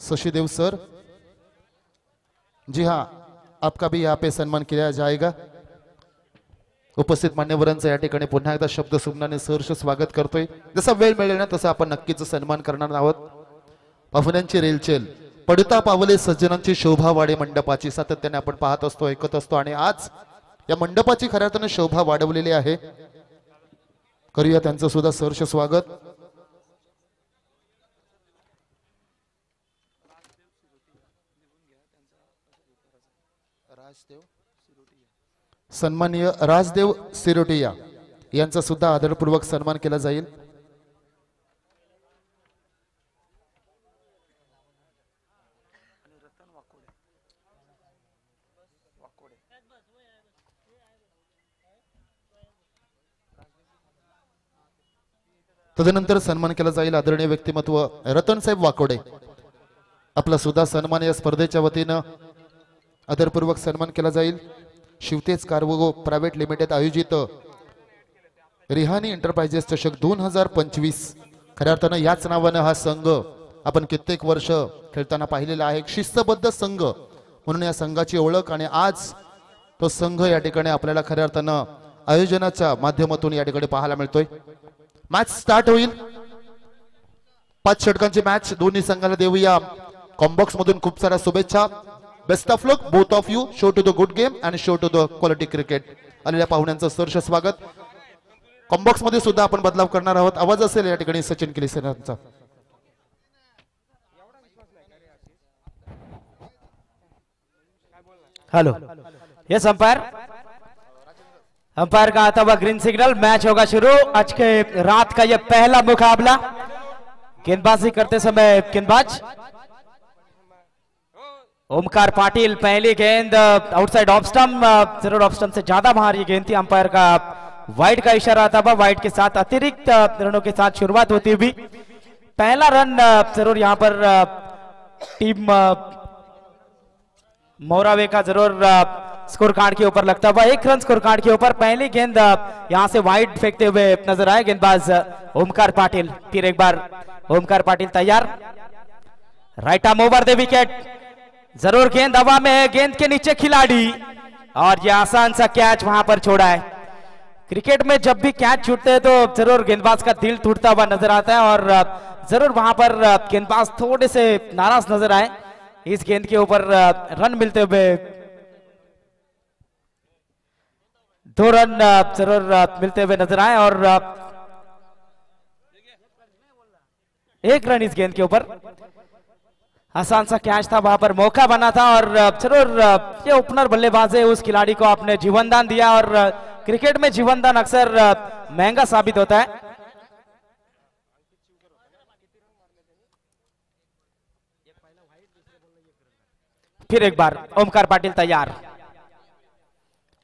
शशिदेव sir, जी हाँ, आपका भी यहाँ पे सन्मान किया जाएगा। उपस्थित मान्यवरांचं या ठिकाणी पुन्हा एकदा शब्द सुमनाने सहर्ष स्वागत करतोय। जसा वेळ मिळेल ना तसा आपण नक्कीच सन्मान करणार आहोत। पाहुण्यांची रेलचेल पडता पावले सज्जनांची शोभा वाढे मंडपाची सातत्याने आपण पाहत असतो, ऐकत असतो आणि आज या मंडपाची खऱ्या अर्थाने शोभा वाढवलेली आहे। करूया त्यांचं सुद्धा सहर्ष स्वागत। सन्माननीय राजदेव सिरोटिया यांचा सुद्धा आदरपूर्वक सन्मान केला जाईल। तदनंतर सन्मान केला जाईल आदरणीय व्यक्तिमत्व रतन साहेब वाकोडे, आपला सुद्धा सन्मान या स्पर्धेच्या वतीनं आदरपूर्वक सन्मान केला जाईल। शिवतेज कार्गो प्रायव्हेट लिमिटेड आयोजित रिहानी एंटरप्राइजेस चषक 2025 खऱ्या अर्थानं याच नावानं हा संघ आपण कित्येक वर्ष खेळताना पाहिलेला आहे। एक शिस्तबद्ध संघ म्हणून या संघाची ओळख आणि आज तो संघ या ठिकाणी आपल्याला खऱ्या अर्थानं आयोजनाच्या माध्यमातून या ठिकाणी पाहायला मिळतोय। मॅच स्टार्ट होईल। 5 षटकांची मॅच दोन्ही संघाला देऊया कॉम्बॉक्स मधून खूप साऱ्या शुभेच्छा। Best of luck both of you, show to the good game and show to the quality cricket. आलेल्या पाहुण्यांचं सहर्ष स्वागत। कॉम्बॉक्स मध्ये सुद्धा आपण बदलाव करणार आहोत। आवाज असेल या ठिकाणी सचिन किलीसेनांचा। हेलो, यस अंपायर, अंपायर का आता हुआ ग्रीन सिग्नल। मैच होगा शुरू। आज के रात का यह पहला मुकाबला। गेंदबाजी करते समय गेंदबाज ओमकार पाटिल, पहली गेंद आउटसाइड ऑफ स्टंप, जरूर ऑफ स्टंप से ज्यादा बाहर ये गेंद थी। अंपायर का वाइड का इशारा आता हुआ। वाइड के साथ अतिरिक्त रनों के साथ शुरुआत होती हुई पहला रन जरूर यहां पर टीम मोरावे का जरूर स्कोर कार्ड के ऊपर लगता हुआ। 1 रन स्कोर कार्ड के ऊपर। पहली गेंद यहां से वाइड फेंकते हुए नजर आए गेंदबाज ओमकार पाटिल। फिर एक बार ओमकार पाटिल तैयार। Right arm over the wicket, जरूर गेंद हवा में है, गेंद के नीचे खिलाड़ी और यह आसान सा कैच वहां पर छोड़ा है। क्रिकेट में जब भी कैच छूटते हैं तो जरूर गेंदबाज का दिल टूटता हुआ नजर आता है और जरूर वहां पर गेंदबाज थोड़े से नाराज नजर आए। इस गेंद के ऊपर रन मिलते हुए 2 रन जरूर मिलते हुए नजर आए और 1 रन इस गेंद के ऊपर। आसान सा कैच था, वहां पर मौका बना था और जरूर ये ओपनर बल्लेबाज है, उस खिलाड़ी को आपने जीवनदान दिया और क्रिकेट में जीवनदान अक्सर महंगा साबित होता है। फिर एक बार ओमकार पाटिल तैयार।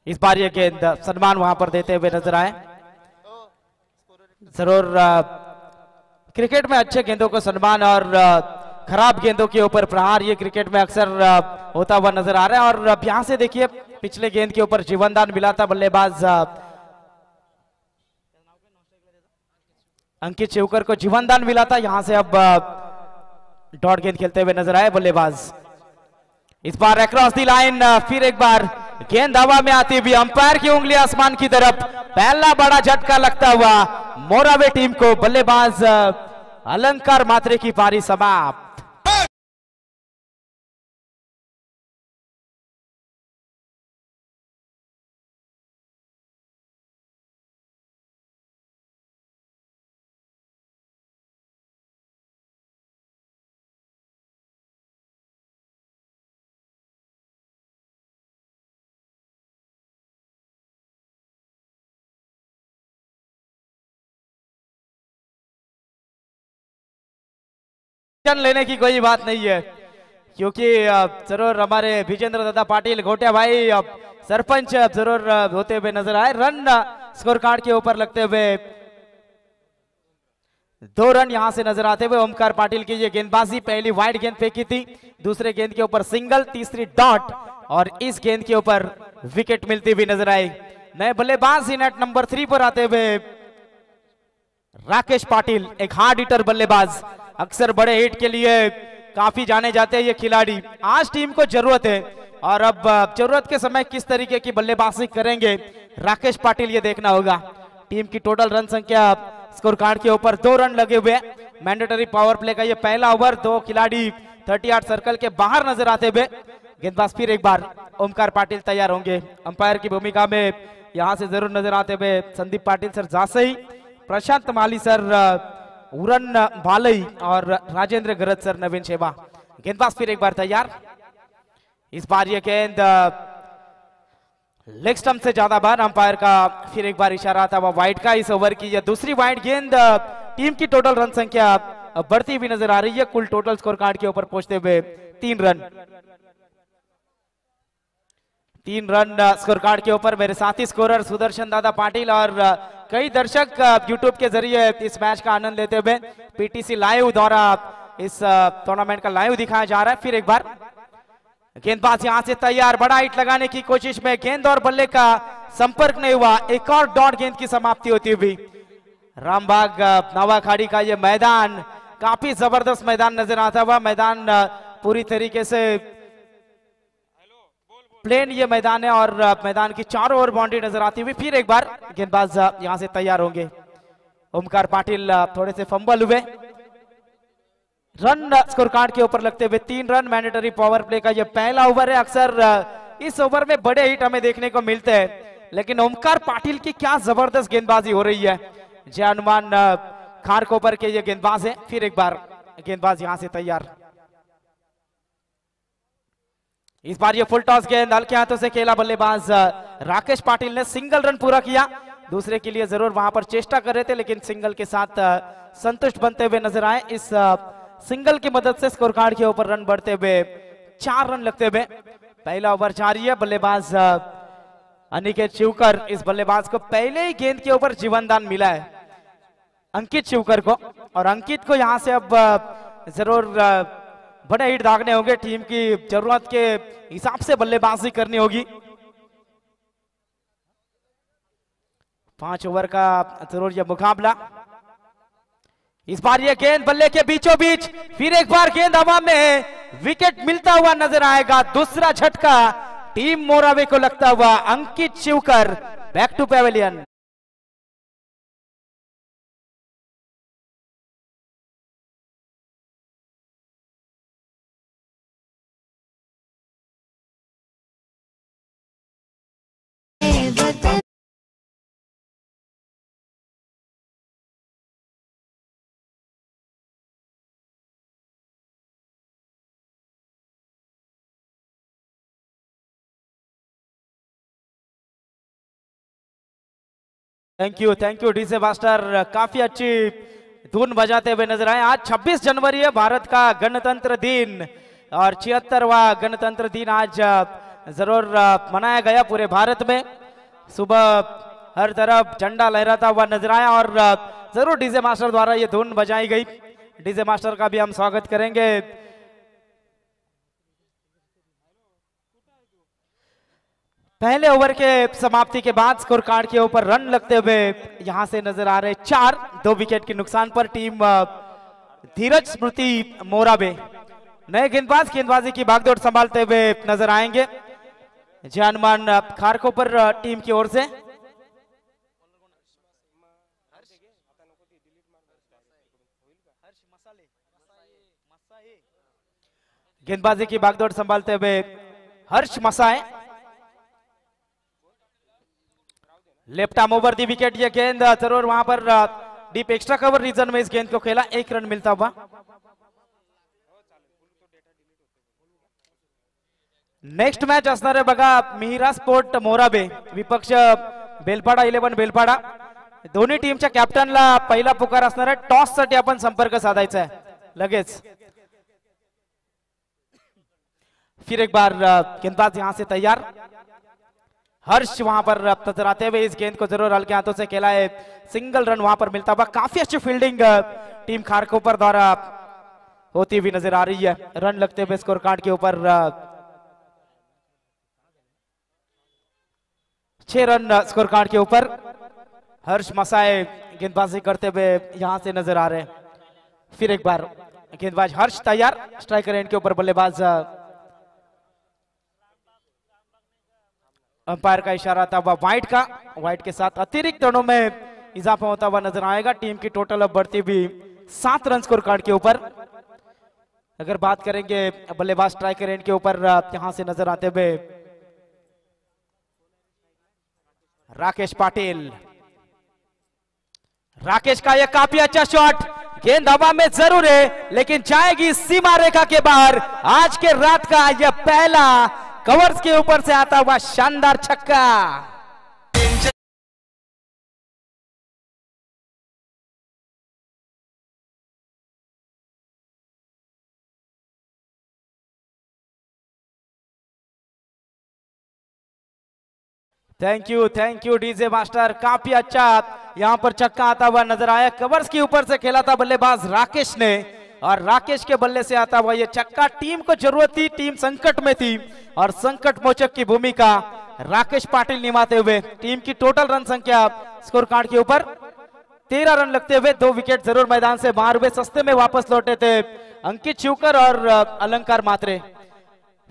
इस बार ये गेंद सम्मान वहां पर देते हुए नजर आए। जरूर क्रिकेट में अच्छे गेंदों को सम्मान और खराब गेंदों के ऊपर प्रहार, ये क्रिकेट में अक्सर होता हुआ नजर आ रहा है। और यहां से देखिए पिछले गेंद के ऊपर जीवनदान मिला था बल्लेबाज अंकित शेवकर को, जीवनदान मिला था। यहां से अब डॉट गेंद खेलते हुए नजर आए बल्लेबाज। इस बार अक्रॉस दी लाइन, फिर एक बार गेंद हवा में आती हुई, अंपायर की उंगली आसमान की तरफ। पहला बड़ा झटका लगता हुआ मोरावे टीम को। बल्लेबाज अलंकार मात्रे की पारी समाप्त। लेने की कोई बात नहीं है क्योंकि जरूर हमारे विजेंद्र दादा पाटिल घोटिया भाई सरपंच जरूर होते हुए नजर आए। रन स्कोर कार्ड के ऊपर लगते हुए 2 रन यहां से नजर आते हुए। ओमकार पाटिल की ये गेंदबाजी, पहली वाइड गेंद फेंकी थी, दूसरे गेंद के ऊपर सिंगल, तीसरी डॉट और इस गेंद के ऊपर विकेट मिलती हुई नजर आई। नए बल्लेबाज ही नेट नंबर 3 पर आते हुए राकेश पाटिल, एक हार्ड हिटर बल्लेबाज, अक्सर बड़े हिट के लिए काफी जाने जाते हैं ये खिलाड़ी। आज टीम को जरूरत है और अब जरूरत के समय किस तरीके की बल्लेबाजी करेंगे राकेश पाटिल, ये देखना होगा। टीम की टोटल रन संख्या स्कोर कार्ड के ऊपर 2 रन लगे हुए। मैंडेटरी पावर प्ले का ये पहला ओवर, 2 खिलाड़ी 38 सर्कल के बाहर नजर आते हुए। गेंदबाज फिर एक बार ओमकार पाटिल तैयार होंगे। अंपायर की भूमिका में यहां से जरूर नजर आते हुए संदीप पाटिल सर जासई, प्रशांत माली सर उरन भालई और राजेंद्र गरज सर नवीन शेवा। गेंदबाज फिर एक बार तैयार। इस बार ये गेंद लेग स्टंप से ज्यादा बार। अंपायर का फिर एक बार इशारा था वह वाइड का। इस ओवर की यह दूसरी वाइड गेंद। टीम की टोटल रन संख्या बढ़ती हुई नजर आ रही है। कुल टोटल स्कोर कार्ड के ऊपर पहुंचते हुए 3 रन। 3 रन स्कोर कार्ड के ऊपर मेरे साथी स्कोरर सुदर्शन दादा पाटिल और कई दर्शक यूट्यूब के जरिए इस मैच का आनंद लेते हुए पीटीसी लाइव द्वारा इस टूर्नामेंट का लाइव दिखाया जा रहा है। फिर एक बार गेंदबाज यहां से तैयार, बड़ा हिट लगाने की कोशिश में गेंद और बल्ले का संपर्क नहीं हुआ। एक और डॉट गेंद की समाप्ति होती हुई। रामबाग नवाखाड़ी का यह मैदान काफी जबरदस्त मैदान नजर आता हुआ। मैदान पूरी तरीके से प्लेन ये मैदान है और मैदान की चारों ओर बाउंड्री नजर आती हुई। फिर एक बार गेंदबाज यहां से तैयार होंगे। ओमकार पाटिल थोड़े से फंबल हुए। रन स्कोर कार्ड के ऊपर लगते हुए 3 रन। मैंडेटरी पावर प्ले का यह पहला ओवर है। अक्सर इस ओवर में बड़े हिट हमें देखने को मिलते हैं, लेकिन ओमकार पाटिल की क्या जबरदस्त गेंदबाजी हो रही है। जय हनुमान खारकोपर के ये गेंदबाज है। फिर एक बार गेंदबाज यहां से तैयार। इस बार ये फुल टॉस गेंद हल्के हाथों से खेला बल्लेबाज राकेश पाटिल ने। सिंगल रन पूरा किया। दूसरे के लिए जरूर वहां पर चेष्टा कर रहे थे, लेकिन सिंगल के साथ संतुष्ट बनते हुए नजर आए। इस सिंगल की मदद से स्कोर कार्ड के ऊपर रन बढ़ते हुए 4 रन लगते हुए। पहला ओवर जारी है। बल्लेबाज अनिकेत शिवकर, इस बल्लेबाज को पहले ही गेंद के ऊपर जीवनदान मिला है अंकित शिवकर को, और अंकित को यहां से अब जरूर बड़े हिट दागने होंगे। टीम की जरूरत के हिसाब से बल्लेबाजी करनी होगी। 5 ओवर का जरूर यह मुकाबला। इस बार यह गेंद बल्ले के बीचों बीच। फिर एक बार गेंद हवा में, विकेट मिलता हुआ नजर आएगा। दूसरा झटका टीम मोरावे को लगता हुआ। Ankit Shivkar back to pavilion. Thank you DJ master, काफी अच्छी धुन बजाते हुए नजर आए। आज 26 जनवरी है, भारत का गणतंत्र दिन, और 76वां गणतंत्र दिन आज जरूर मनाया गया पूरे भारत में। सुबह हर तरफ झंडा लहराता हुआ नजर आया और जरूर डीजे मास्टर द्वारा ये धुन बजाई गई। डीजे मास्टर का भी हम स्वागत करेंगे। पहले ओवर के समाप्ति के बाद स्कोर कार्ड के ऊपर रन लगते हुए यहां से नजर आ रहे 4। 2 विकेट के नुकसान पर टीम धीरज स्मृति मोराबे नए गेंदबाज गेंदबाजी की भागदौड़ संभालते हुए नजर आएंगे। जय हनुमान खारकोपर टीम की ओर से। गेंदबाजी की भागदौड़ संभालते हुए Harsh Masaye. Left arm over the wicket. ये गेंद जरूर वहां पर डीप एक्स्ट्रा कवर रीजन में इस गेंद को खेला। 1 रन मिलता हुआ। नेक्स्ट मैच असणार आहे बघा मिहिरा स्पोर्ट मोराबे विपक्ष बेलपाडा 11 बेलपाडा। दोन्ही टीमच्या कॅप्टनला पहिला पुकार असणार आहे। टॉस साठी आपण संपर्क साधायचा आहे लगेच। फिर एक बार गेंदबाज यहां से तैयार। हर्ष वहां पर नजर आते हुए इस गेंद को जरूर हल्के हाथों से खेला है। सिंगल रन वहां पर मिलता हुआ। काफी अच्छी फील्डिंग टीम खारकोपर द्वारा होती हुई नजर आ रही है। रन लगते हुए स्कोर कार्ड के ऊपर 6 रन स्कोर कार्ड के ऊपर। हर्ष मसाए गेंदबाजी करते हुए यहां से नजर आ रहे हैं। फिर एक बार गेंदबाज हर्ष तैयार, स्ट्राइकर एंड के ऊपर बल्लेबाज अंपायर का इशारा था वह वाइड का, वाइड के साथ अतिरिक्त रनों में इजाफा होता हुआ नजर आएगा। टीम की टोटल अब बढ़ती हुई 7 रन स्कोर कार्ड के ऊपर। अगर बात करेंगे बल्लेबाज स्ट्राइकर एंड के ऊपर यहां से नजर आते हुए राकेश पाटिल। राकेश का यह काफी अच्छा शॉट, गेंद हवा में जरूर है लेकिन जाएगी सीमा रेखा के बाहर। आज के रात का यह पहला कवर्स के ऊपर से आता हुआ शानदार छक्का। थैंक यू डीजे मास्टर, काफी अच्छा यहां पर छक्का आता हुआ नजर आया। कवर्स के ऊपर से खेला था बल्लेबाज राकेश ने और राकेश के बल्ले से आता हुआ यह छक्का। टीम को जरूरत थी, टीम संकट में थी और संकट मोचक की भूमिका राकेश पाटिल निभाते हुए टीम की टोटल रन संख्या स्कोर कार्ड के ऊपर 13 रन लगते हुए 2 विकेट जरूर मैदान से बाहर हुए। सस्ते में वापस लौटे थे अंकित शिवकर और अलंकार मात्रे।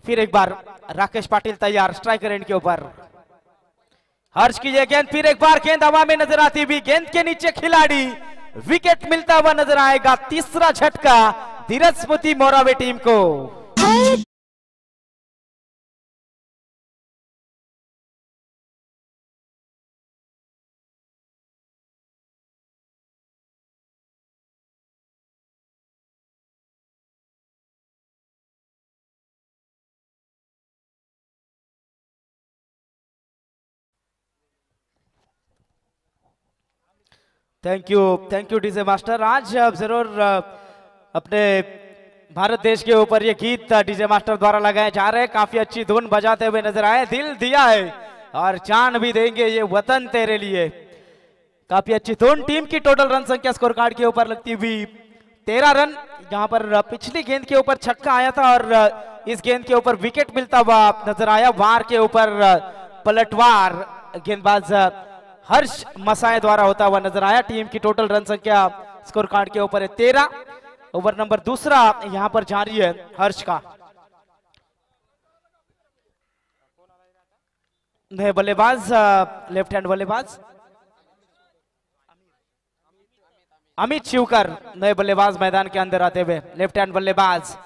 फिर एक बार राकेश पाटिल तैयार, स्ट्राइकर एंड के ऊपर हर्ष की यह गेंद, फिर एक बार गेंद हवा में नजर आती हुई, गेंद के नीचे खिलाड़ी, विकेट मिलता हुआ नजर आएगा। तीसरा झटका धीरज स्मृति मोरावे टीम को। Thank you DJ master. आज जरूर अपने भारत देश के ऊपर ये गीत डीजे मास्टर द्वारा लगाए जा रहे हैं। काफी अच्छी धुन बजाते हुए नजर आए, दिल दिया है और जान भी देंगे ये वतन तेरे लिए। काफी अच्छी धुन। टीम की टोटल रन संख्या स्कोर कार्ड के ऊपर लगती हुई 13 रन। यहाँ पर पिछली गेंद के ऊपर छक्का आया था और इस गेंद के ऊपर विकेट मिलता हुआ नजर आया। वार के ऊपर पलटवार गेंदबाज हर्ष मसाए द्वारा होता हुआ नजर आया। टीम की टोटल रन संख्या स्कोर कार्ड के ऊपर है 13। ओवर नंबर दूसरा यहां पर जारी है हर्ष का। नए बल्लेबाज लेफ्ट हैंड बल्लेबाज अमित शिवकर, नए बल्लेबाज मैदान के अंदर आते हुए। लेफ्ट हैंड बल्लेबाज,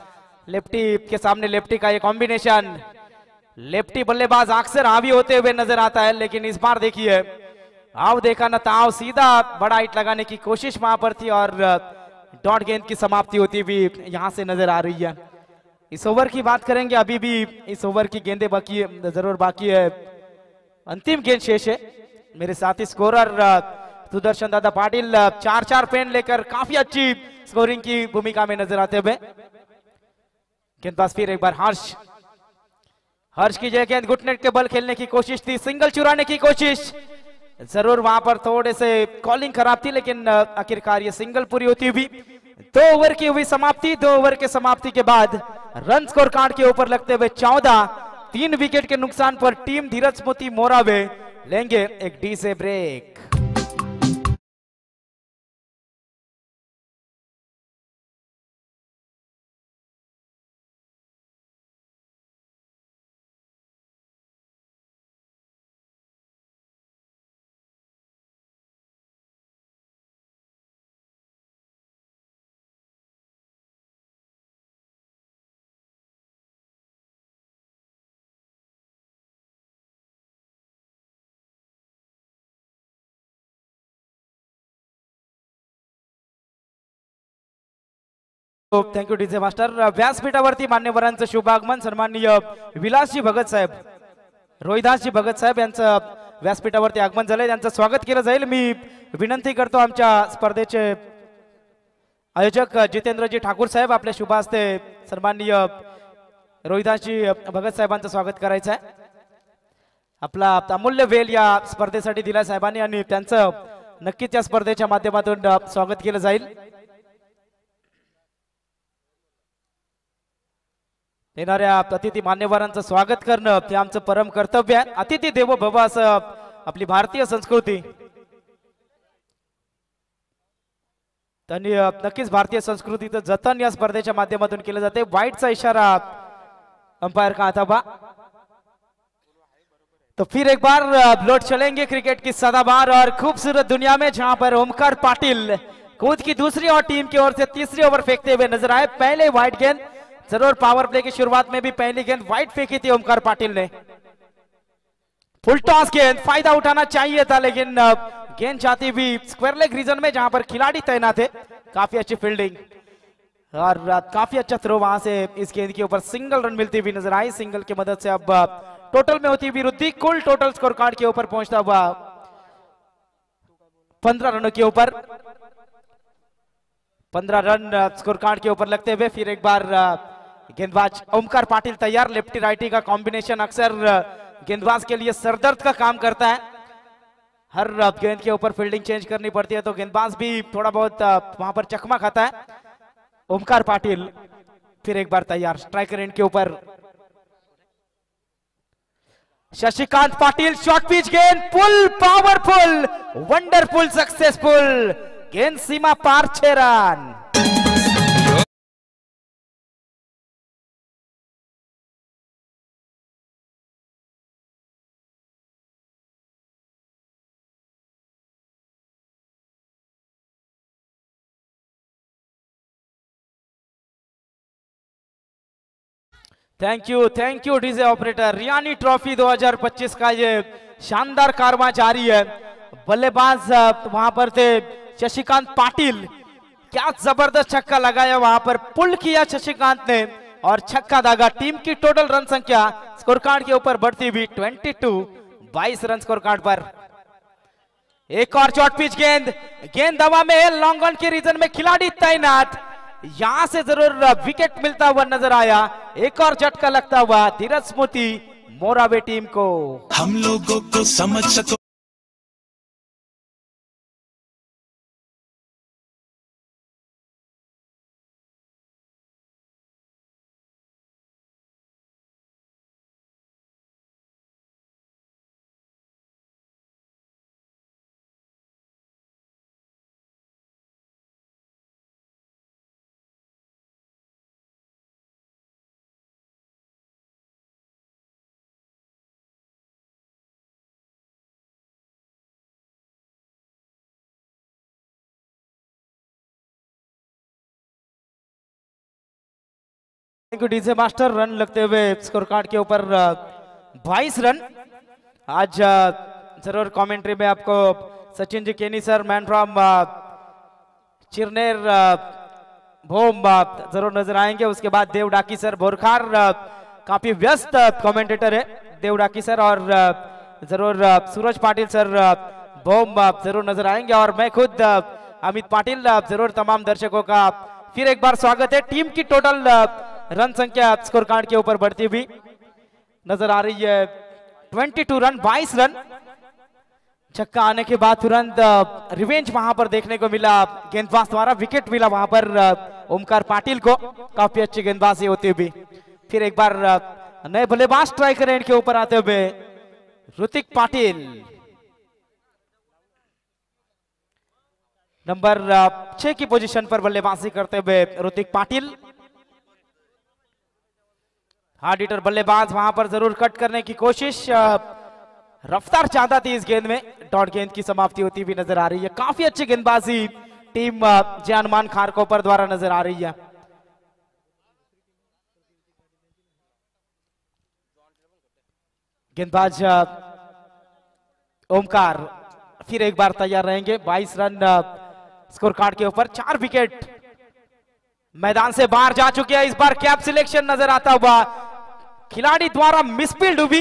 लेफ्टी के सामने लेफ्टी का ये कॉम्बिनेशन, लेफ्टी बल्लेबाज अक्सर हावी होते हुए नजर आता है लेकिन इस बार देखिए आओ देखा न ताओ, सीधा बड़ा हिट लगाने की कोशिश वहां पर थी और डॉट गेंद की समाप्ति होती हुई यहां से नजर आ रही है। इस ओवर की बात करेंगे, अभी भी इस ओवर की गेंदें बाकी है, जरूर बाकी है। अंतिम गेंद शेष है। मेरे साथी स्कोरर सुदर्शन दादा पाटिल 4-4 पेन लेकर काफी अच्छी स्कोरिंग की भूमिका में नजर आते हुए। गेंदबाज फिर एक बार हर्ष की जय गेंद घुटने के बल खेलने की कोशिश थी, सिंगल चुराने की कोशिश, जरूर वहां पर थोड़े से कॉलिंग खराब थी लेकिन आखिरकार ये सिंगल पूरी होती हुई 2 ओवर की हुई समाप्ति। 2 ओवर के समाप्ति के बाद रन स्कोर कार्ड के ऊपर लगते हुए 14, 3 विकेट के नुकसान पर टीम धीरज स्मृति मोरावे लेंगे एक डी से ब्रेक। Thank you DJ master. व्यासपीठावरती मान्यवरांचं शुभागमन सन्माननीय विलासजी भगत साहेब, रोहिदासजी भगत साहेब यांचं व्यासपीठावरती आगमन झालंय, त्यांचं स्वागत केलं जाईल। मी विनंती करतो आमच्या स्पर्धेचे आयोजक जितेंद्रजी ठाकूर साहेब आपल्या शुभ हस्ते सन्माननीय रोहिदासजी भगत साहेबांचं स्वागत करायचं आहे। आपला अमूल्य वेळ या स्पर्धेसाठी दिला साहेबांनी आणि त्यांचं नक्कीच या स्पर्धेच्या माध्यमातून स्वागत केलं जाईल। येणाऱ्या अतिथी मान्यवरांचं स्वागत करणं ते आमचं परम कर्तव्य आहे। अतिथी देवो भव असं आपली भारतीय संस्कृती। त्यांनी नक्कीच भारतीय संस्कृतीचं जतन या स्पर्धेच्या माध्यमातून केलं जाते. वाईटचा इशारा अंपायर का आता बा. तो फिर एक बार लौट चलेंगे क्रिकेट की सदाबहार और खूबसूरत दुनिया में, जहां पर ओमकार पाटिल कूद की दूसरी और टीम की ओर से तीसरी ओवर फेंकते हुए नजर आए. पहले वाइड गेंद, जरूर पावर प्ले की शुरुआत में भी पहली गेंद वाइड फेंकी थी ओमकार पाटिल ने. फुल टॉस गेंद, फायदा उठाना चाहिए था लेकिन गेंद जाती भी स्क्वायर लेग रीजन में जहां पर खिलाड़ी तैनात थे. काफी अच्छी फील्डिंग और काफी अच्छा थ्रो वहां से इस गेंद के ऊपर सिंगल रन मिलती हुई नजर आई. सिंगल की मदद से अब टोटल में होती हुई वृद्धि. कुल टोटल स्कोर कार्ड के ऊपर पहुंचता हुआ 15 रनों के ऊपर. 15 रन स्कोर कार्ड के ऊपर लगते हुए फिर एक बार गेंदबाज ओमकार पाटिल तैयार. लेफ्टी राइटी का कॉम्बिनेशन अक्सर गेंदबाज के लिए सरदर्द का काम करता है. हर गेंद के ऊपर फील्डिंग चेंज करनी पड़ती है तो गेंदबाज भी थोड़ा बहुत वहां पर चकमा खाता है. ओमकार पाटिल फिर एक बार तैयार. स्ट्राइकर एंड के ऊपर शशिकांत पाटिल. शॉर्ट पिच गेंद, पुल पावरफुल, वंडरफुल, सक्सेसफुल गेंद, सीमा पार 6 रन. Thank you DJ operator. Riyani trophy 2025 का ये शानदार कारवां जारी है. बल्लेबाज वहां पर थे शशिकांत पाटिल. क्या जबरदस्त छक्का लगाया वहां पर, पुल किया शशिकांत ने और छक्का दागा. टीम की टोटल रन संख्या स्कोर कार्ड के ऊपर बढ़ती हुई 22 रन स्कोर कार्ड पर. एक और शॉर्ट पिच गेंद, गेंद हवा में, लॉन्ग ऑन के रीजन में खिलाड़ी तैनात. यहां से जरूर विकेट मिलता हुआ नजर आया. एक और झटका लगता हुआ धीरज स्मृति मोराबे टीम को. हम लोगों को समझ सको. DJ master. रन लगते हुए स्कोर कार्ड के ऊपर 22 रन. आज जरूर कमेंट्री में आपको सचिन जी केनी सर, मैन फ्रॉम चिरनेर भोम जरूर नजर आएंगे. उसके बाद देव डाकी सर बोरखार, काफी व्यस्त कमेंटेटर है देव डाकी सर. और जरूर सूरज पाटिल सर भोम जरूर नजर आएंगे. और मैं खुद अमित पाटिल. जरूर तमाम दर्शकों का फिर एक बार स्वागत है. टीम की टोटल रन संख्या स्कोर कार्ड के ऊपर बढ़ती हुई नजर आ रही है. 22 रन, 22 रन. छक्का आने के बाद तुरंत रिवेंज वहां पर देखने को मिला गेंदबाज द्वारा. विकेट मिला वहां पर ओमकार पाटिल को. काफी अच्छी गेंदबाजी होती हुई फिर एक बार नए बल्लेबाज स्ट्राइकर एंड के ऊपर आते हुए ऋतिक पाटिल. नंबर 6 की पोजीशन पर बल्लेबाजी करते हुए ऋतिक पाटिल. हार्ड हिटर बल्लेबाज वहां पर जरूर कट करने की कोशिश. रफ्तार चाहता थी इस गेंद में. डॉट गेंद की समाप्ति होती हुई नजर आ रही है. काफी अच्छी गेंदबाजी टीम जानमान खारकोपर द्वारा नजर आ रही है. गेंदबाज ओमकार फिर एक बार तैयार रहेंगे. 22 रन स्कोर कार्ड के ऊपर. 4 विकेट मैदान से बाहर जा चुके हैं. इस बार कैप सिलेक्शन नजर आता हुआ खिलाड़ी द्वारा मिसफील्ड हुई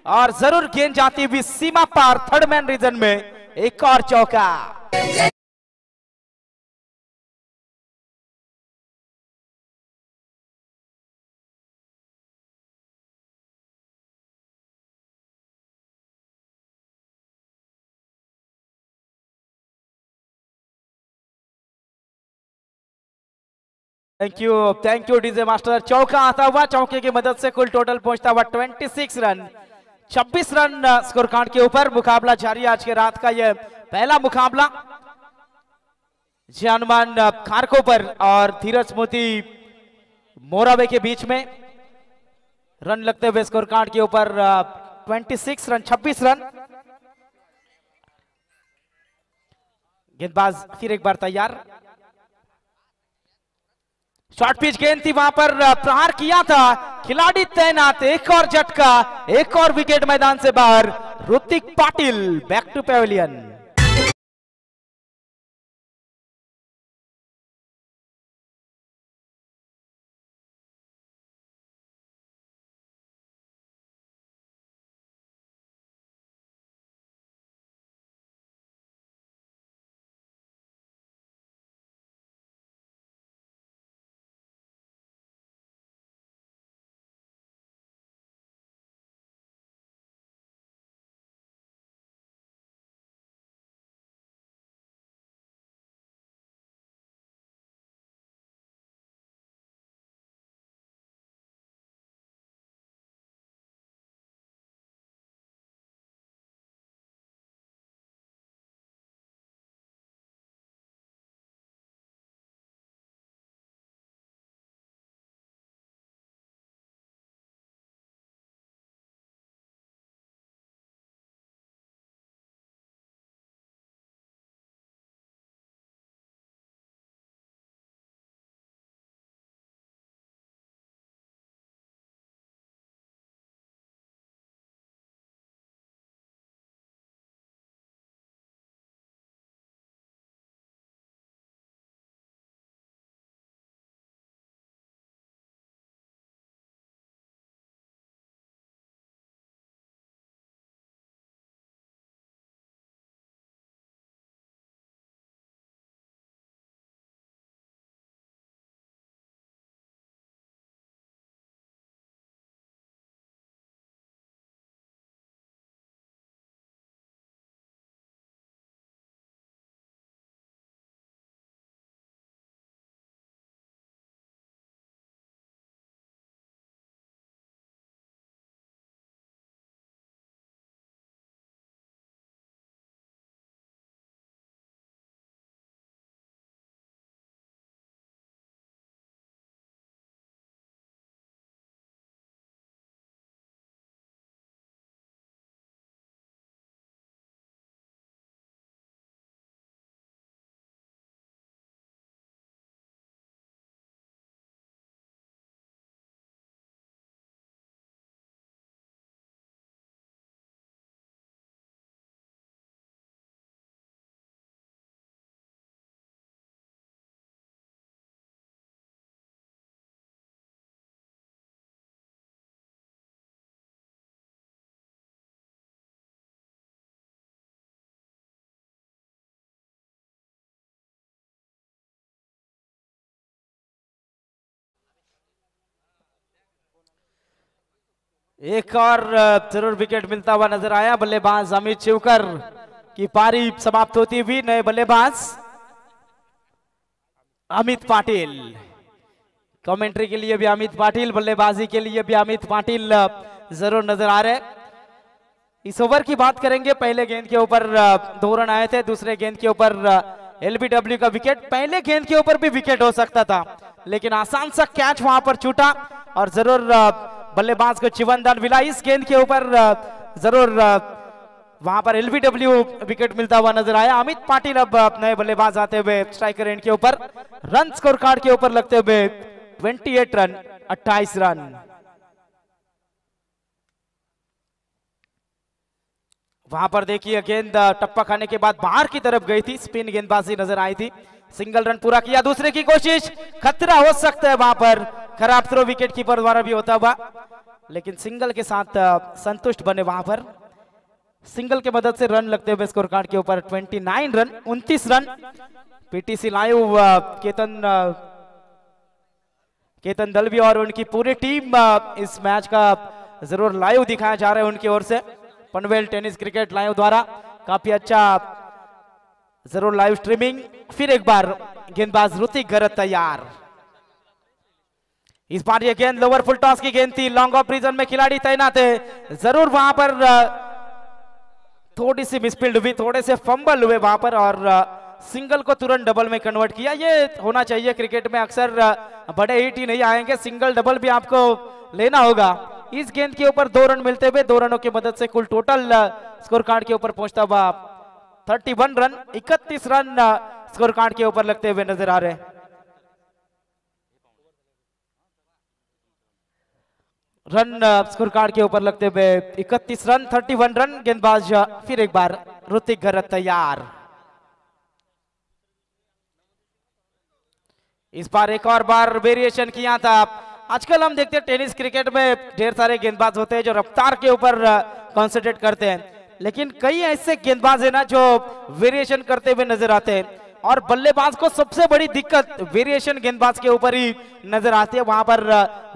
और जरूर गेंद जाती हुई सीमा पार थर्ड मैन रीजन में. एक और चौका. Thank you DJ master. चौका आता हुआ. चौके की मदद से कुल टोटल पहुंचता हुआ 26 रन. 26 रन स्कोर कार्ड के ऊपर. मुकाबला जारी. आज के रात का यह पहला मुकाबला जी हनुमान खारकोपर और धीरज मोती मोराबे के बीच में रन लगते हुए स्कोर कार्ड के ऊपर 26 रन 26 रन। गेंदबाज फिर एक बार तैयार। शॉर्ट पिच गेंद थी, वहां पर प्रहार किया था, खिलाड़ी तैनात, एक और झटका, एक और विकेट मैदान से बाहर। Hrithik Patil back to pavilion. एक और जरूर विकेट मिलता हुआ नजर आया। बल्लेबाज अमित शिवकर की पारी समाप्त होती हुई। नए बल्लेबाज अमित पाटिल, कमेंट्री के लिए भी अमित पाटिल, बल्लेबाजी के लिए भी अमित पाटिल जरूर नजर आ रहे। इस ओवर की बात करेंगे। पहले गेंद के ऊपर 2 रन आए थे, दूसरे गेंद के ऊपर एलबीडब्ल्यू का विकेट। पहले गेंद के ऊपर भी विकेट हो सकता था, लेकिन आसान सा कैच वहां पर छूटा और जरूर बल्लेबाज को चिवंदन मिला। इस गेंद के ऊपर जरूर वहां पर एलबीडब्ल्यू विकेट मिलता हुआ नजर आया। अमित पाटिल अब नए बल्लेबाज आते हुए स्ट्राइकर एंड के ऊपर। रन स्कोर कार्ड के ऊपर लगते हुए 28 रन 28 रन। वहां पर देखिए गेंद टप्पा खाने के बाद बाहर की तरफ गई थी, स्पिन गेंदबाजी नजर आई थी। सिंगल रन पूरा किया, दूसरे की कोशिश, खतरा हो सकता है वहां पर। खराब थ्रो विकेट कीपर द्वारा भी होता हुआ, लेकिन सिंगल के साथ संतुष्ट बने वहां पर। सिंगल के मदद से रन लगते हुए स्कोर कार्ड के ऊपर 29 run 29 run. PTC live Ketan Dalvi और उनकी पूरी टीम इस मैच का जरूर लाइव दिखाया जा रहा है उनकी ओर से। पनवेल टेनिस क्रिकेट लाइव द्वारा काफी अच्छा जरूर लाइव स्ट्रीमिंग। फिर एक बार गेंदबाज ऋतिक गरत तैयार। इस बार ये गेंद लोअर फुल टॉस की गेंद थी, लॉन्ग ऑफ रीजन में खिलाड़ी तैनात है। जरूर वहां पर थोड़ी सी मिसफील्ड हुई, थोड़े से फंबल हुए वहां पर और सिंगल को तुरंत डबल में कन्वर्ट किया। ये होना चाहिए क्रिकेट में, अक्सर बड़े हिट ही नहीं आएंगे, सिंगल डबल भी आपको लेना होगा। इस गेंद के ऊपर 2 रन मिलते हुए 2 रनों की मदद से कुल टोटल स्कोर कार्ड के ऊपर पहुंचता हुआ 31 रन, 31 रन स्कोर कार्ड के ऊपर लगते हुए नजर आ रहे हैं। रन स्कोर कार्ड के ऊपर लगते हुए 31 रन, 31 रन। गेंदबाज फिर एक बार ऋतिक घरत तैयार। इस बार एक और बार वेरिएशन किया था। आजकल हम देखते हैं टेनिस क्रिकेट में ढेर सारे गेंदबाज होते हैं जो रफ्तार के ऊपर कंसंट्रेट करते हैं, लेकिन कई ऐसे गेंदबाज हैं ना जो वेरिएशन करते हुए नजर आते हैं, और बल्लेबाज को सबसे बड़ी दिक्कत वेरिएशन गेंदबाज के ऊपर ही नजर आती है। वहां पर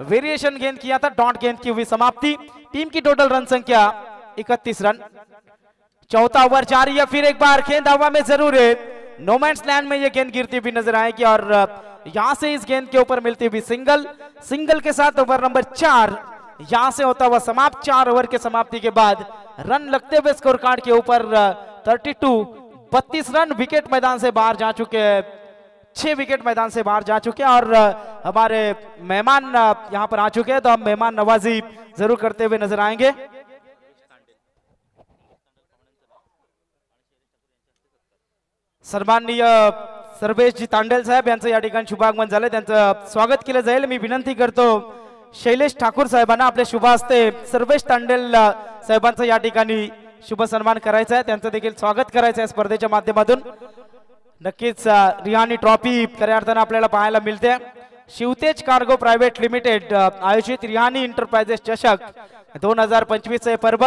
वेरिएशन गेंद किया था, डॉट गेंद की हुई समाप्ति। टीम की टोटल रन संख्या 31 रन। चौथा ओवर जारी है, फिर एक बार गेंद हवा में जरूर है, नोमैंस लैंड में ये गेंद गिरती हुई नजर आएगी, और यहां से इस गेंद के ऊपर मिलती हुई सिंगल। सिंगल के साथ ओवर नंबर 4 यहां से होता हुआ समाप्त। 4 ओवर के समाप्ति के बाद रन लगते हुए स्कोर कार्ड के ऊपर 32 रन। विकेट मैदान से बाहर जा चुके हैं, 6 विकेट मैदान से बाहर जा चुके हैं, और हमारे मेहमान यहां पर आ चुके हैं, तो हम मेहमान नवाजी जरूर करते हुए नजर आएंगे। सन्माननीय सर्वेशजी तांडेल साहेब यांचं या ठिकाणी शुभागमन झालं, त्यांचं स्वागत केलं जाईल। मी विनंती करतो शैलेश ठाकूर साहेबांना आपल्या शुभ हस्ते सर्वेश तांडेल साहेबांचं या ठिकाणी शुभ सन्मान करायचा आहे, त्यांचं देखील स्वागत करायचं आहे स्पर्धेच्या माध्यमातून। नक्कीच रिहानी ट्रॉफी खऱ्या अर्थानं आपल्याला पाहायला मिळते। शिवतेज कार्गो प्रायव्हेट लिमिटेड आयोजित रिहानी एंटरप्राइजेस चषक 2025 चे पर्व,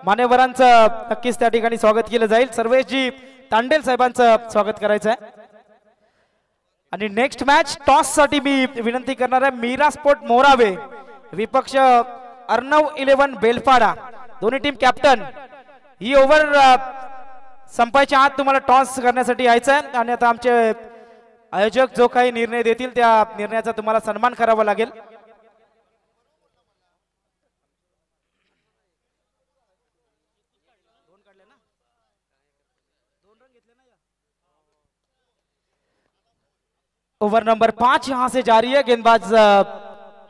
मान्यवरांचं नक्कीच त्या ठिकाणी स्वागत केलं जाईल। सर्वेशजी तांडेल साहेबांचं स्वागत करायचं आहे। आणि नेक्स्ट मॅच टॉस साठी मी विनंती करणार आहे मीरा स्पोर्ट मोरावे विपक्ष अर्णव 11 बेलपाडा, दोन्ही टीम कॅप्टन। ही ओव्हर संपायच्या आत तुम्हाला टॉस करण्यासाठी यायचं आहे, आणि आता आमचे आयोजक जो काही निर्णय देतील त्या निर्णयाचा तुम्हाला सन्मान करावा लागेल। ओवर नंबर 5 यहां से जारी है। गेंदबाज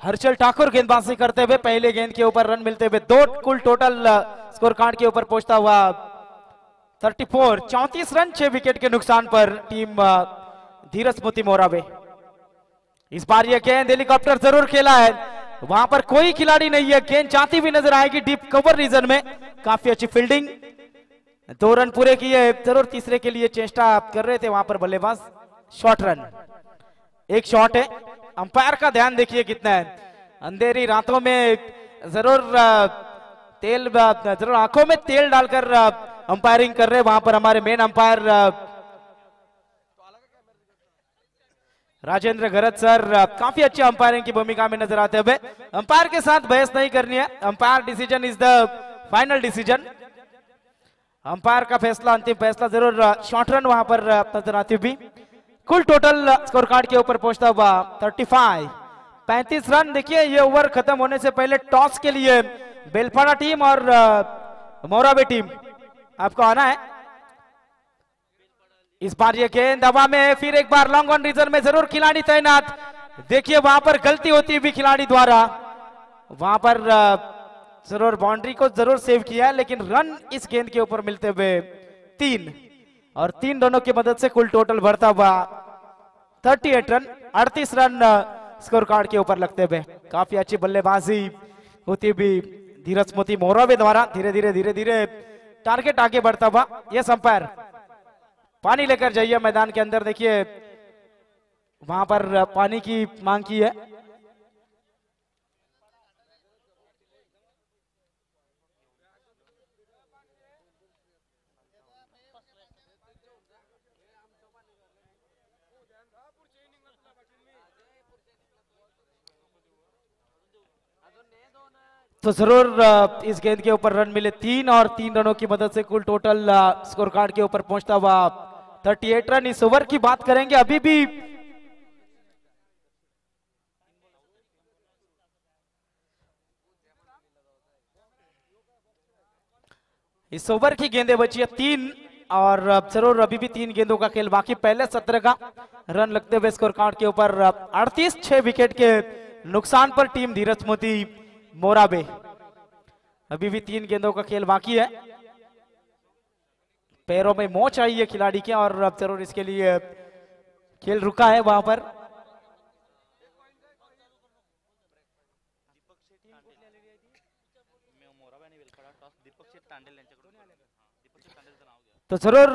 हर्षल ठाकुर गेंदबाजी करते हुए पहले गेंद के ऊपर रन मिलते हुए 2 कुल टोटल स्कोर कार्ड के ऊपर पहुंचता हुआ 34 रन, 6 विकेट के नुकसान पर टीम धीरज मोती मोरावे। इस बार यह गेंद हेलीकॉप्टर जरूर खेला है, वहां पर कोई खिलाड़ी नहीं है, गेंद जाती हुई नजर आएगी डीप कवर रीजन में। काफी अच्छी फील्डिंग, 2 रन पूरे किए, जरूर तीसरे के लिए चेष्टा कर रहे थे वहां पर बल्लेबाज। शॉर्ट रन, एक शॉट है। अंपायर का ध्यान देखिए कितना है, अंधेरी रातों में जरूर आंखों में तेल डालकर अंपायरिंग कर रहे। वहां पर हमारे मेन अंपायर राजेंद्र घरत सर काफी अच्छे अंपायरिंग की भूमिका में नजर आते हुए। अंपायर के साथ बहस नहीं करनी है, umpire decision is the final decision. Umpire का फैसला, अंतिम फैसला जरूर। शॉर्ट रन वहां पर नजर आती हुई। कुल टोटल स्कोर कार्ड के ऊपर पहुंचता हुआ 35 रन। देखिए ये ओवर खत्म होने से पहले टॉस के लिए बेलपाड़ा टीम और मोरावे टीम आपको आना है। इस बार ये गेंद हवा में, फिर एक बार लॉन्ग ऑन रीजन में जरूर खिलाड़ी तैनात। देखिए वहां पर गलती होती हुई खिलाड़ी द्वारा, वहां पर जरूर बाउंड्री को जरूर सेव किया है, लेकिन रन इस गेंद के ऊपर मिलते हुए 3, और 3 रनों की मदद से कुल टोटल बढ़ता हुआ 38 रन, 38 रन स्कोर कार्ड के ऊपर लगते हुए। काफी अच्छी बल्लेबाजी होती हुई धीरज मोती मोरावे द्वारा। धीरे धीरे टारगेट आगे बढ़ता हुआ। यस अंपायर, पानी लेकर जाइए मैदान के अंदर। देखिए वहां पर पानी की मांग की है। तो जरूर इस गेंद के ऊपर रन मिले 3, और 3 रनों की मदद से कुल टोटल स्कोर कार्ड के ऊपर पहुंचता हुआ 38 रन। इस ओवर की बात करेंगे, अभी भी इस ओवर की गेंदें बची है 3, और जरूर अभी भी 3 गेंदों का खेल बाकी। पहले सत्र का रन लगते हुए स्कोर कार्ड के ऊपर 38, 6 विकेट के नुकसान पर टीम धीरज मोती मोराबे। अभी भी 3 गेंदों का खेल बाकी है। पैरों में मोच आई है खिलाड़ी के और अब जरूर इसके लिए खेल रुका है वहां पर। तो जरूर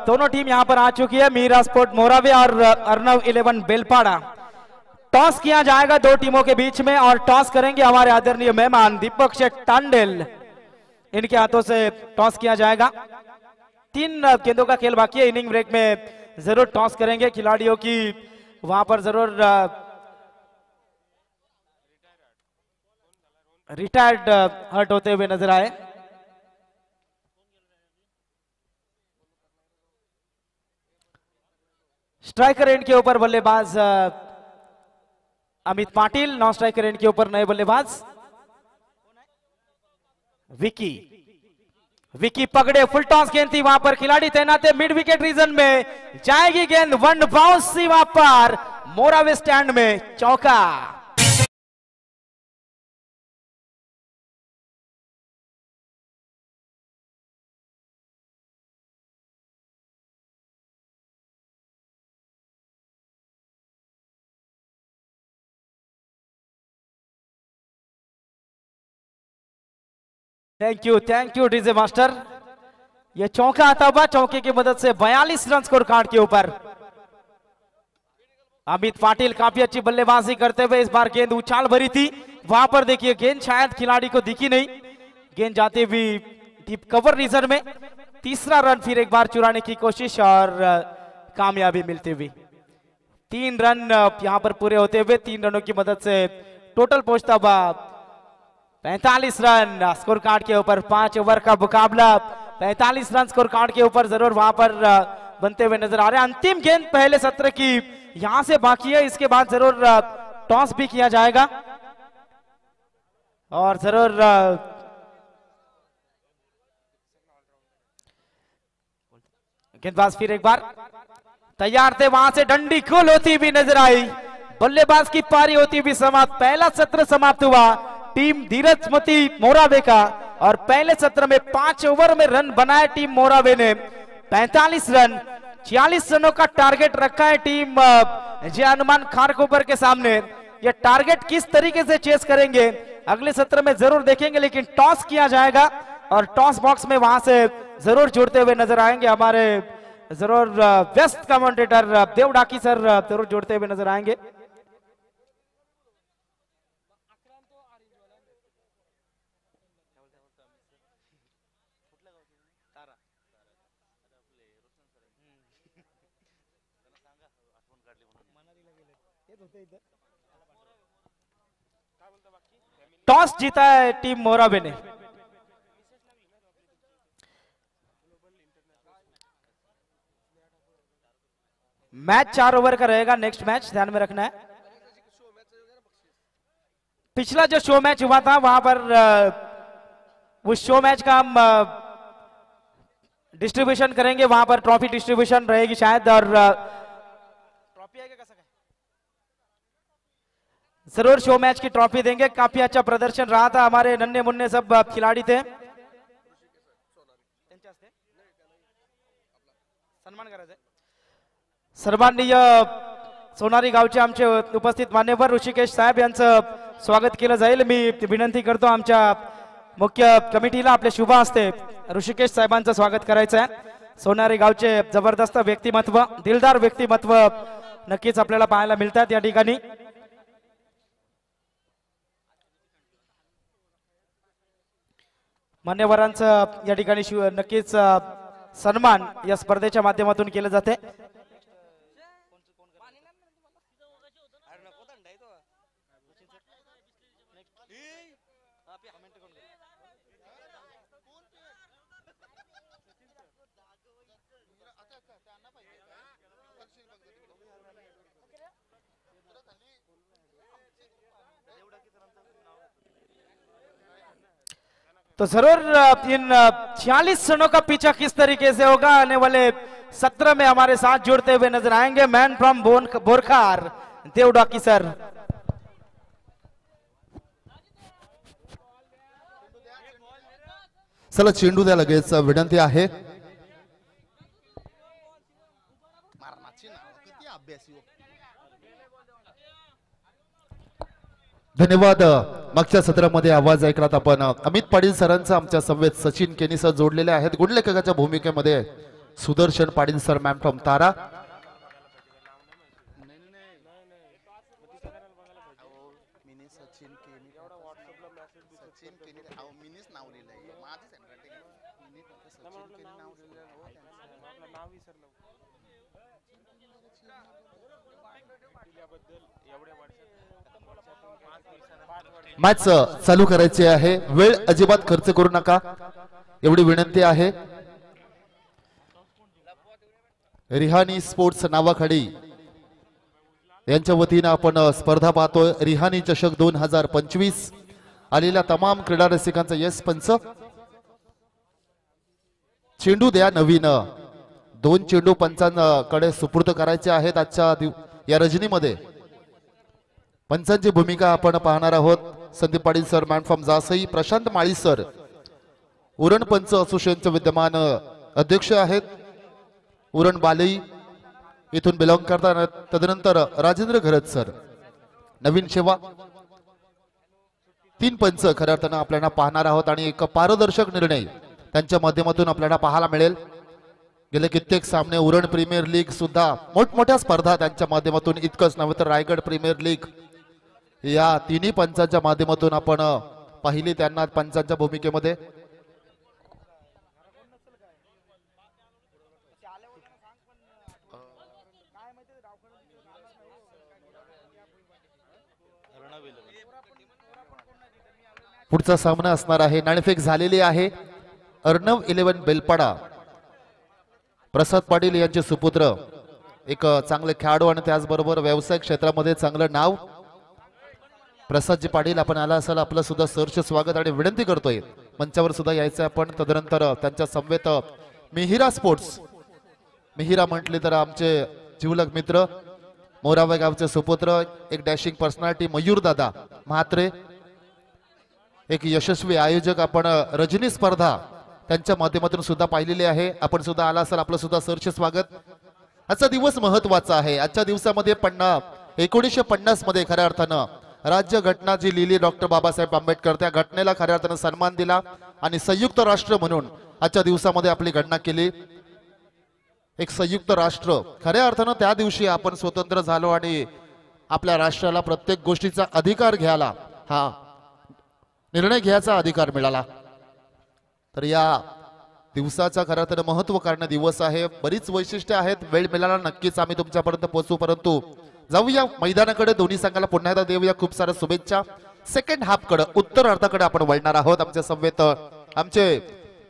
दोनों टीम यहां पर आ चुकी है, मीरा स्पोर्ट मोरावे और अर्नव 11 बेलपाड़ा। टॉस किया जाएगा दो टीमों के बीच में और टॉस करेंगे हमारे आदरणीय मेहमान दीपक शेठ टांडेल। इनके हाथों से टॉस किया जाएगा। 3 गेंदों का खेल बाकी है। इनिंग ब्रेक में जरूर टॉस करेंगे खिलाड़ियों की वहां पर जरूर रिटायर्ड हर्ट होते हुए नजर आए। स्ट्राइकर एंड के ऊपर बल्लेबाज Amit Patil, non striker end के ऊपर नए बल्लेबाज विकी। विकी पकड़े, फुल टॉस गेंद थी वहां पर, खिलाड़ी तैनात है मिड विकेट रीजन में, जाएगी गेंद, वन बाउंस थी वहां पर, मोरावे स्टैंड में चौका। Thank you DJ master. ये चौका आता हुआ, चौके की मदद से 42 रन स्कोर कार्ड के ऊपर। अमित पाटिल काफी अच्छी बल्लेबाजी करते हुए इस बार गेंद उछाल भरी थी वहां पर, देखिए गेंद शायद खिलाड़ी को दिखी नहीं, गेंद जाती हुई डीप कवर रीजन में। तीसरा रन फिर एक बार चुराने की कोशिश और कामयाबी मिलती हुई। 3 रन यहां पर पूरे होते हुए 3 रनों की मदद से टोटल पहुंचता हुआ 45 रन स्कोर कार्ड के ऊपर। 5 ओवर का मुकाबला, 45 रन स्कोर कार्ड के ऊपर जरूर वहां पर बनते हुए नजर आ रहे हैं। अंतिम गेंद पहले सत्र की यहां से बाकी है, इसके बाद जरूर टॉस भी किया जाएगा और जरूर गेंदबाज फिर एक बार तैयार थे, वहां से डंडी खोल होती भी नजर आई, बल्लेबाज की पारी होती भी समाप्त। पहला सत्र समाप्त हुआ टीम धीरज मोती मोरावे का और पहले सत्र में 5 ओवर में रन बनाए टीम मोरावे ने 45 रन। 46 रनों का टारगेट रखा है टीम जय हनुमान खारकोपर के सामने। ये टारगेट किस तरीके से चेस करेंगे अगले सत्र में जरूर देखेंगे, लेकिन टॉस किया जाएगा और टॉस बॉक्स में वहां से जरूर जुड़ते हुए नजर आएंगे हमारे जरूर व्यस्त कमेंटेटर देवडाकी सर, जरूर जुड़ते हुए नजर आएंगे। टॉस जीता है टीम मोराबे ने। मैच 4 ओवर का रहेगा, नेक्स्ट मैच ध्यान में रखना है। पिछला जो शो मैच हुआ था वहां पर उस शो मैच का हम डिस्ट्रीब्यूशन करेंगे, वहां पर ट्रॉफी डिस्ट्रीब्यूशन रहेगी शायद, और ट्रॉफी आएगा कैसा जरूर शो मैच की ट्रॉफी देंगे। काफी अच्छा प्रदर्शन रहा था, हमारे नन्हे मुन्ने सब खिलाड़ी थे। सन्मान करायचं सर्वांनीय सोनारी गावचे आमचे उपस्थित मान्यवर ऋषिकेश साहेब यांचं स्वागत केलं जाईल। मी विनंती करतो आमच्या मुख्य कमिटीला आपल्या शुभ हस्ते ऋषिकेश साहेबांचं स्वागत करायचं आहे। सोनारी गावचे जबरदस्त व्यक्तिमत्व, दिलदार व्यक्तिमत्व नक्कीच आपल्याला पाहायला मिळतात या ठिकाणी। मान्यवरांचं या ठिकाणी नक्कीच सन्मान या स्पर्धेच्या माध्यमातून केले जाते। तो जरूर इन 46 रनों का पीछा किस तरीके से होगा, आने वाले 17 में हमारे साथ जुड़ते हुए नजर आएंगे। Man from Borkhar Devdaki sir. चला चेंडू द्या लगेच, विनंती आहे। धन्यवाद। मागच्या सत्रामध्ये आवाज ऐकलात आपण। अमित पाटील सरांचा आमच्या संवेद सचिन केनी सर जोडलेले आहेत। गुणलेखकाच्या भूमिकेमध्ये Sudarshan Patil sir, ma'am from Tara. Match चालू करायची आहे, वेळ अजिबात खर्च करू नका एवढी विनंती आहे। रिहानी स्पोर्ट्स नावाखाडी यांच्या वतीने आपण स्पर्धा पाहतोय। रिहानी चषक 2025 आलेल्या तमाम क्रीडा रसिकांचा यस पंच। चेंडू द्या नवीन, 2 चेंडू पंचांकडे सुपूर्द करायचे आहेत आजच्या या रजनीमध्ये। पंचांची भूमिका आपण पाहणार आहोत। Sandeep Patil sir, man from Jasai. Prashant Mali sir Uran पंच असोसिएशनचे विद्यमान अध्यक्ष आहेत, उरण बालई इथून बिलॉंग करतात। तदनंतर राजेंद्र घरत सर, नवीन सेवा। 3 पंच खऱ्या अर्थानं आपल्याला पाहणार आहोत आणि एक पारदर्शक निर्णय त्यांच्या माध्यमातून आपल्याला पाहायला मिळेल। गेले कित्येक सामने उरण प्रीमियर लीग सुद्धा मोठमोठ्या स्पर्धा त्यांच्या माध्यमातून, इतकंच नव्हे तर रायगड प्रीमियर लीग या तिन्ही पंचांच्या माध्यमातून आपण पाहिली त्यांना पंचांच्या भूमिकेमध्ये। पुढचा सामना असणार आहे, नाणेफेक झालेली आहे। अर्णव 11 बेलपाडा प्रसाद पाटील यांचे सुपुत्र, एक चांगले खेळाडू आणि त्याचबरोबर व्यावसायिक क्षेत्रामध्ये चांगलं नाव। प्रसादजी पाटील आपण आला असाल, आपलं सुद्धा सहर्ष स्वागत आणि विनंती करतोय मंचावर सुद्धा यायचं आपण। तदनंतर त्यांच्या समवेत मिहिरा स्पोर्ट्स, मिहिरा म्हटले तर आमचे जिवलग मित्र, मोरावा गावचे सुपुत्र, एक डॅशिंग पर्सनॅलिटी मयूर दादा म्हात्रे, एक यशस्वी आयोजक आपण रजनी स्पर्धा त्यांच्या माध्यमातून सुद्धा पाहिलेली आहे। आपण सुद्धा आला असाल, आपलं सुद्धा सहर्ष स्वागत। आजचा दिवस महत्वाचा आहे। आजच्या दिवसामध्ये 1950 मध्ये खऱ्या अर्थानं राज्य घटना जी लिहिली डॉक्टर बाबासाहेब आंबेडकर, त्या घटनेला खऱ्या अर्थानं सन्मान दिला आणि संयुक्त राष्ट्र म्हणून आजच्या दिवसामध्ये आपली घटना केली। एक संयुक्त राष्ट्र खऱ्या अर्थानं त्या दिवशी आपण स्वतंत्र झालो आणि आपल्या राष्ट्राला प्रत्येक गोष्टीचा अधिकार घ्यायला, हा निर्णय घ्यायचा अधिकार मिळाला। तर या दिवसाचा खरं तर महत्व कारण दिवस आहे। बरीच वैशिष्ट्ये आहेत, वेळ मिळाला नक्कीच आम्ही तुमच्यापर्यंत पोहोचू। परंतु जाऊया मैदानाकडे, दोन्ही संघाला पुन्हा एकदा देऊया खूप साऱ्या शुभेच्छा। सेकंड हाफ कडे, उत्तर अर्थाकडे आपण वळणार आहोत। आमच्या समवेत आमचे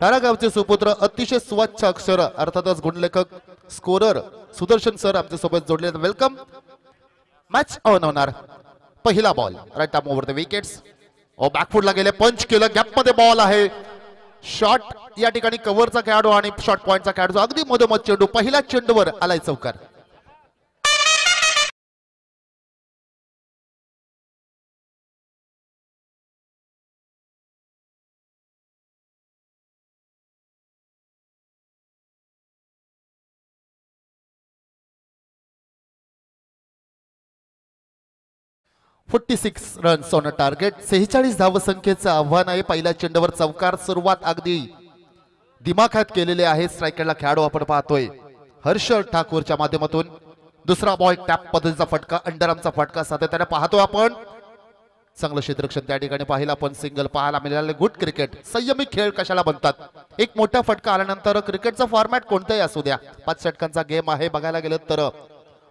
तारागावचे सुपुत्र, अतिशय स्वच्छ अक्षर अर्थातच गुणलेखक, स्कोरर सुदर्शन सर आमच्या सोबत जोडले। वेलकम। मॅच ऑन होणार। पहिला ball right arm over the wickets, बॅकफुटला गेले, पंच केलं, गॅप मध्ये बॉल आहे, शॉट या ठिकाणी कव्हरचा खेळाडू आणि शॉट पॉइंटचा खेळाडू, अगदी मधोमध चेंडू, पहिल्या चेंडूवर आलाय चौकार। रन्स ऑन टार्गेट, 46 धावसंख्येचं आव्हान आहे। पहिल्या चेंडूवर चौकार, सुरुवात अगदी दिमाखात केलेले आहे। स्ट्रायकरला खेळाडू आपण पाहतोय हर्ष ठाकूरच्या माध्यमातून। दुसरा बॉल टॅप पद्धतीचा फटका, अंडरआर्मचा फटका सातत्याने पाहतोय आपण। चांगलं क्षेत्ररक्षण त्या ठिकाणी पाहिलं आपण, सिंगल पाहायला मिळाले। गुड क्रिकेट, संयमी खेळ कशाला बनतात। एक मोठा फटका आल्यानंतर क्रिकेटचा फॉर्मॅट कोणताही असू द्या, 5 षटकांचा गेम आहे। बघायला गेलं तर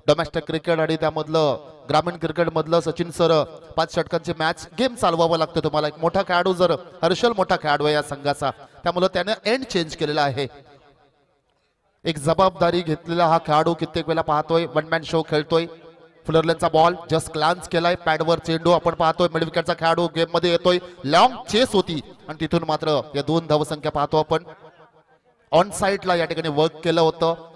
डोमेस्टिक क्रिकेट आणि त्यामधलं ग्रामीण क्रिकेट मधलं सचिन सर 5 षटकांची मॅच गेम चालवावं लागतं तुम्हाला। एक मोठा खेळाडू, जर हर्षल मोठा खेळाडू आहे या संघाचा, त्यामुळे त्याने एंड चेंज केलेला आहे। एक जबाबदारी घेतलेला हा खेळाडू कित्येक वेळा पाहतोय, वन मॅन शो खेळतोय। फुलरलेनचा बॉल जस्ट ग्लान्स केलाय पॅडवर चेंडू आपण पाहतोय मिड विकेटचा खेळाडू गेम मध्ये येतोय लॉंग चेस होती आणि तिथून मात्र या 2 धावसंख्या पाहतो आपण ऑन साइडला या ठिकाणी वर्क केलं होतं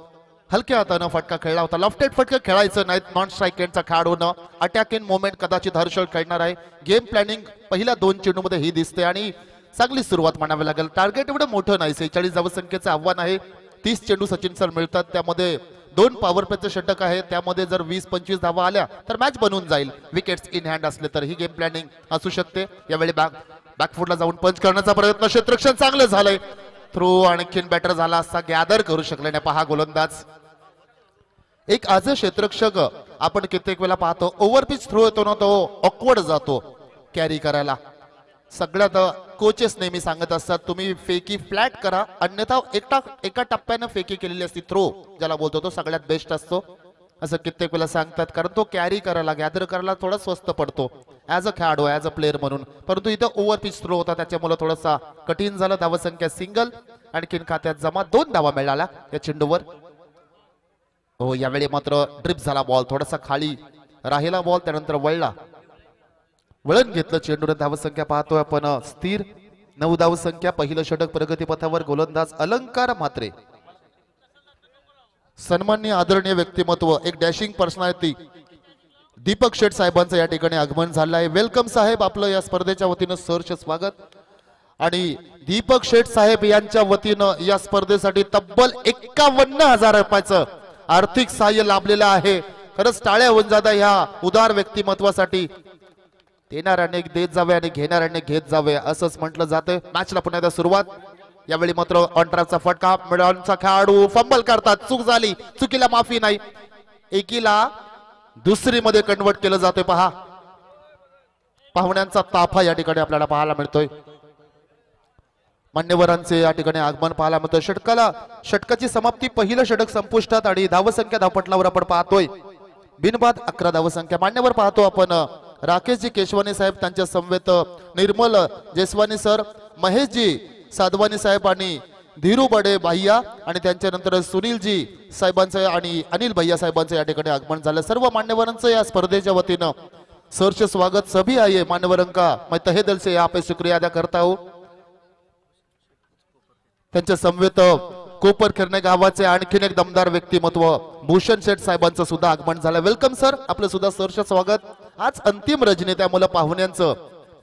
हलक्या हातानं फटका खेळला होता लॉफ्टेड फटका खेळायचं नाही नॉन स्ट्राईक एंडचा खेळाडूनं अटॅक इन मोमेंट कदाचित हर्षल खेळणार आहे गेम प्लॅनिंग पहिल्या 2 चेंडूमध्ये ही दिसते आणि चांगली सुरुवात म्हणावी लागेल टार्गेट एवढं मोठं नाही 46 धावसंख्येचं आव्हान आहे 30 चेंडू सचिन सर मिळतात त्यामध्ये 2 पॉवर प्लेचे षटक आहे त्यामध्ये जर 20-25 धावा आल्या तर मॅच बनून जाईल विकेट्स इन हँड असले तर ही गेम प्लॅनिंग असू शकते यावेळी बॅकफुटला जाऊन पंच करण्याचा प्रयत्न क्षेत्ररक्षण चांगलं झालंय थ्रो आणखीन बॅटर झाला असता गॅदर करू शकले नाही पहा गोलंदाज एक आज क्षेत्ररक्षक आपण कित्येक वेळा पाहतो ओव्हरपिच थ्रो येतो ना तो ऑकवर्ड जातो कॅरी करायला सगळ्यात कोचेस नेहमी सांगत असतात तुम्ही फेकी फ्लॅट करा अन्यथा एका टप्प्यानं फेकी केलेली असती थ्रो ज्याला बोलतो तो सगळ्यात बेस्ट असतो असं कित्येक वेळा सांगतात कारण तो कॅरी करायला गॅदर करायला थोडा स्वस्त पडतो ऍज अ खेळाडू ऍज अ प्लेअर म्हणून परंतु इथं ओव्हर पिच थ्रो होता त्याच्यामुळे थोडासा कठीण झालं धावसंख्या सिंगल आणखीन खात्यात जमा 2 धावा मिळाल्या या चेंडूवर हो यावेळी मात्र ड्रिप झाला बॉल थोडासा खाली राहिला बॉल त्यानंतर वळण घेतलं चेंडूने धावसंख्या पाहतोय आपण स्थिर 9 धावसंख्या पहिलं षटक प्रगतीपथावर गोलंदाज अलंकार म्हात्रे सन्माननीय आदरणीय व्यक्तिमत्व एक डॅशिंग पर्सनॅलिटी दीपक शेठ साहेबांचं या ठिकाणी आगमन झालं आहे वेलकम साहेब आपलं या स्पर्धेच्या वतीनं सहर्ष स्वागत आणि दीपक शेठ साहेब यांच्या वतीनं या स्पर्धेसाठी तब्बल 51,000 रुपयाचं आर्थिक सहाय्य लाभलेलं आहे खरंच टाळ्या होऊन जाता ह्या उदार व्यक्तिमत्वासाठी देणाऱ्याने देत जावे आणि घेणाऱ्याने घेत जावे असंच म्हटलं जातं मॅचला पुन्हा एकदा सुरुवात यावेळी मात्र ऑनट्राचा फटका मिडॉनचा खेळाडू फंबल करतात चूक झाली चुकीला माफी नाही एकीला दुसरी मध्ये कन्वर्ट केलं जातोय पहा पाहुण्यांचा ताफा या ठिकाणी आपल्याला पाहायला मिळतोय मान्यवरांचे या ठिकाणी आगमन पाहायला मिळतं षटकाची समाप्ती पहिलं षटक संपुष्टात आणि धावसंख्या धावपटलावर आपण पाहतोय बिनबाद 11 धावसंख्या मान्यवर पाहतो आपण राकेशजी केशवानी साहेब त्यांच्या समवेत निर्मल जयस्वानी सर महेशजी साधवानी साहेब आणि धीरू बडे भैया आणि त्यांच्यानंतर सुनीलजी साहेबांचं आणि अनिल भैया साहेबांचं या ठिकाणी आगमन झालं सर्व मान्यवरांचं या स्पर्धेच्या वतीनं सहर्ष स्वागत सभी आइए मान्यवरों का मैं तहे दिल से यहाँ पे शुक्रिया अदा करता हूं त्यांच्या समवेत कोपर खेरणे गावाचे आणखीन एक दमदार व्यक्तिमत्व भूषण शेठ साहेबांचं सुद्धा आगमन झालं वेलकम सर आपलं सुद्धा सहर्ष स्वागत आज अंतिम रजनी त्यामुळे पाहुण्यांचं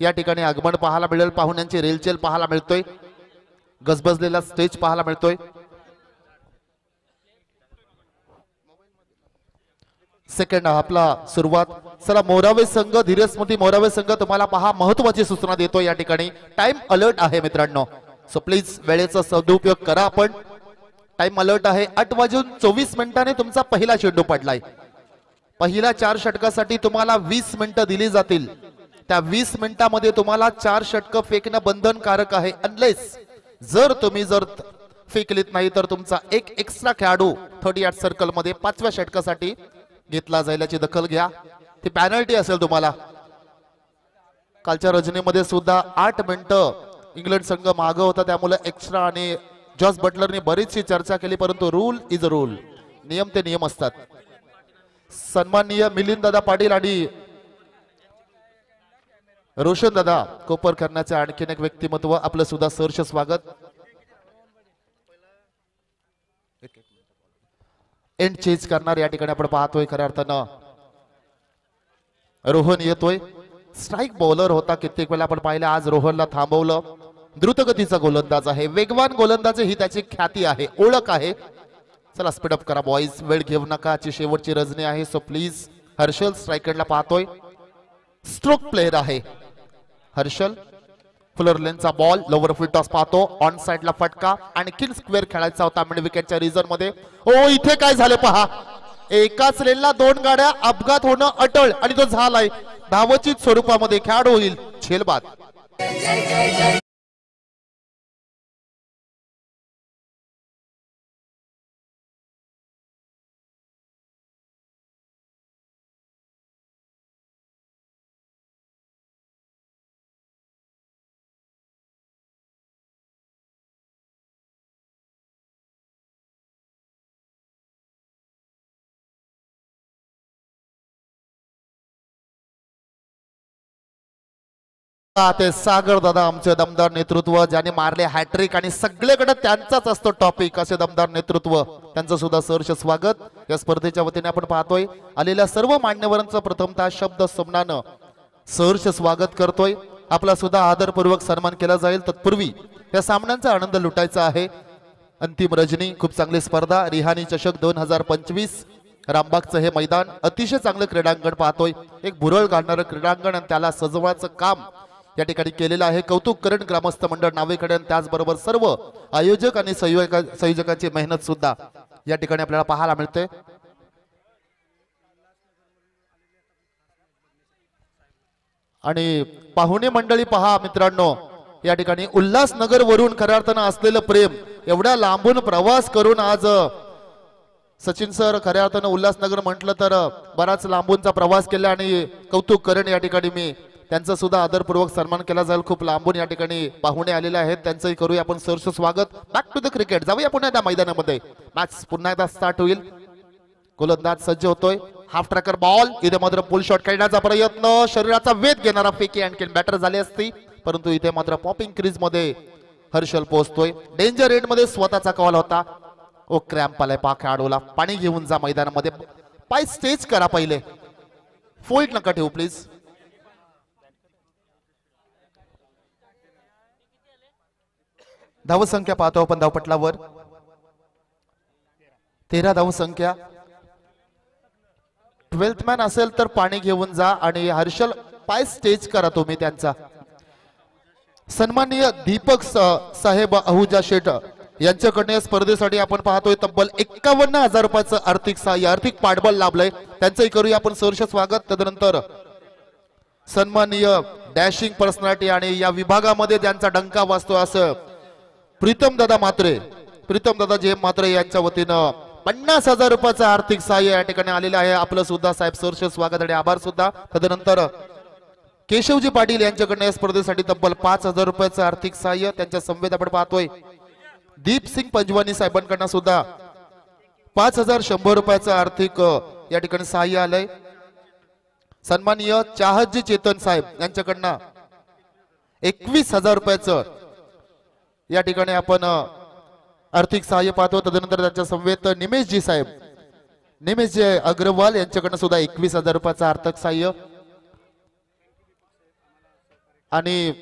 या ठिकाणी आगमन पाहायला मिळेल पाहुण्यांची रेलचेल पाहायला मिळतोय गजबजलेला स्टेज पाहायला मिळतोय सेकंड हाफला सुरुवात चला मोरावे संघ धीरज स्मृती मोरावे संघ तुम्हाला पहा महत्वाची सूचना देतो या ठिकाणी टाइम अलर्ट आहे मित्रांनो सो प्लीज वेळेचा सदुपयोग करा आपण टाइम अलर्ट आहे 8:24 तुमचा पहिला चेंडू पडलाय पहिल्या 4 षटकासाठी तुम्हाला 20 मिनिटं दिली जातील त्या 20 मिनिटांमध्ये तुम्हाला 4 षटक फेकणं बंधनकारक आहे अनलेस जर तुम्ही फेकलीत नाही तर तुमचा एक एक्स्ट्रा खेळाडू 38 सर्कल मध्ये 5व्या षटकासाठी घेतला जाईल याची दखल घ्या ती पॅनल्टी असेल तुम्हाला कालच्या रजनीमध्ये सुद्धा 8 मिनिटं इंग्लंड संघ मागे होता त्यामुळे एक्स्ट्रा आणि जॉस बटलरने बरीचशी चर्चा केली परंतु रूल इज अ रूल नियम ते नियम असतात सन्माननीय मिलिंद दादा पाटील आणि रोशन दादा कोपर करण्याचे आणखीन एक व्यक्तिमत्व आपलं सुद्धा सहर्ष स्वागत एंड चेज करणार या ठिकाणी आपण पाहतोय खऱ्या अर्थानं रोहन येतोय स्ट्राइक बॉलर होता कित्येक वेळा आपण पाहिलं आज रोहनला थांबवलं द्रुतगतीचा गोलंदाज आहे वेगवान गोलंदाज ही त्याची ख्याती आहे ओळख आहे चला स्पीडअप करा बॉईज वेळ घेऊ नका आजची शेवटची रजनी आहे सो प्लीज हर्षल स्ट्रायकरला पाहतोय स्ट्रोक प्लेयर आहे हर्षल फुलर लेनचा बॉल लोवर फुल टॉस पाहतो ऑन साइडला फटका आणखी स्क्वेअर खेळायचा होता मिड विकेटच्या रिझन मध्ये ओ इथे काय झाले पहा एकाच लेनला 2 गाड्या अपघात होणं अटळ आणि तो झालाय धावचित स्वरूपामध्ये खेळाडू होईल झेलबाद ते सागर दादा आमचे दमदार नेतृत्व ज्याने मारले हॅट्रिक आणि सगळीकडे त्यांचाच असतो टॉपिक असे दमदार नेतृत्व त्यांचं सुद्धा सहर्ष स्वागत या स्पर्धेच्या वतीने आपण पाहतोय आलेल्या सर्व मान्यवरांचं प्रथमतः शब्द समनानं सहर्ष स्वागत करतोय आपला सुद्धा आदरपूर्वक सन्मान केला जाईल तत्पूर्वी या सामन्यांचा आनंद लुटायचा आहे अंतिम रजनी खूप चांगली स्पर्धा रिहानी चषक 2025 रामबागचं हे मैदान अतिशय चांगलं क्रीडांगण पाहतोय एक भुरळ घालणारं क्रीडांगण आणि त्याला सजवायचं काम या ठिकाणी केलेलं आहे कौतुक करण ग्रामस्थ मंडळ नावेकडे त्याचबरोबर सर्व आयोजक आणि संयोजकांची मेहनत सुद्धा या ठिकाणी आपल्याला पाहायला मिळते आणि पाहुणे मंडळी पहा मित्रांनो या ठिकाणी उल्हासनगर वरून खऱ्या अर्थानं असलेलं प्रेम एवढ्या लांबून प्रवास करून आज सचिन सर खऱ्या अर्थानं उल्हासनगर म्हटलं तर बराच लांबूनचा प्रवास केला आणि कौतुक करण या ठिकाणी मी त्यांचा सुद्धा आदरपूर्वक सन्मान केला जाईल खूप लांबून या ठिकाणी पाहुणे आलेले आहेत त्यांचंही करूया आपण सहर्ष स्वागत बॅक टू द क्रिकेट जाऊया पुन्हा त्या मैदानामध्ये मॅच पुन्हा एकदा स्टार्ट होईल गोलंदाज सज्ज होतोय हाफ ट्रॅकर बॉल इथे मात्र पुल शॉट खेळण्याचा प्रयत्न शरीराचा वेध घेणारा फेकी आणखी बॅटर झाली असती परंतु इथे मात्र पॉपिंग क्रीज मध्ये हर्षल पोहोचतोय डेंजर एंड मध्ये स्वतःचा कॉल होता ओ क्रॅम्प आलाय पा खेळाडूला पाणी घेऊन जा मैदानामध्ये पाय स्टेज करा पहिले फोल्ड नका ठेवू प्लीज धावसंख्या पाहतो आपण धावपटलावर 13 धावसंख्या 12th मॅन असेल तर पाणी घेऊन जा आणि हर्षल पाय स्टेज करा तुम्ही त्यांचा सन्माननीय दीपक साहेब अहुजा शेठ यांच्याकडे या स्पर्धेसाठी आपण पाहतोय तब्बल 51,000 रुपयाचं आर्थिक सहाय्य आर्थिक पाठबळ लाभलंय त्यांचंही करूया आपण सहर्ष स्वागत तदनंतर सन्माननीय डॅशिंग पर्सनॅलिटी आणि या विभागामध्ये ज्यांचा डंका वाजतो असं प्रीतम दादा जे म्हात्रे यांच्या वतीनं 50,000 रुपयाचं आर्थिक सहाय्य या ठिकाणी आलेलं आहे आपलं सुद्धा साहेब सहर्ष स्वागत आणि आभार सुद्धा तदनंतर केशवजी पाटील यांच्याकडनं या स्पर्धेसाठी तब्बल 5,000 रुपयाचं आर्थिक सहाय्य त्यांच्या संवेद आपण पाहतोय दीप सिंग पंजवानी साहेबांकडनं सुद्धा 5,100 रुपयाचं आर्थिक या ठिकाणी सहाय्य आलंय सन्माननीय चाहतजी चेतन साहेब यांच्याकडनं 21,000 रुपयाचं या ठिकाणी आपण आर्थिक सहाय्य पाहतो तदनंतर त्यांच्या संवेद निमेशजी अग्रवाल यांच्याकडनं सुद्धा 21,000 रुपयाचं आर्थिक सहाय्य आणि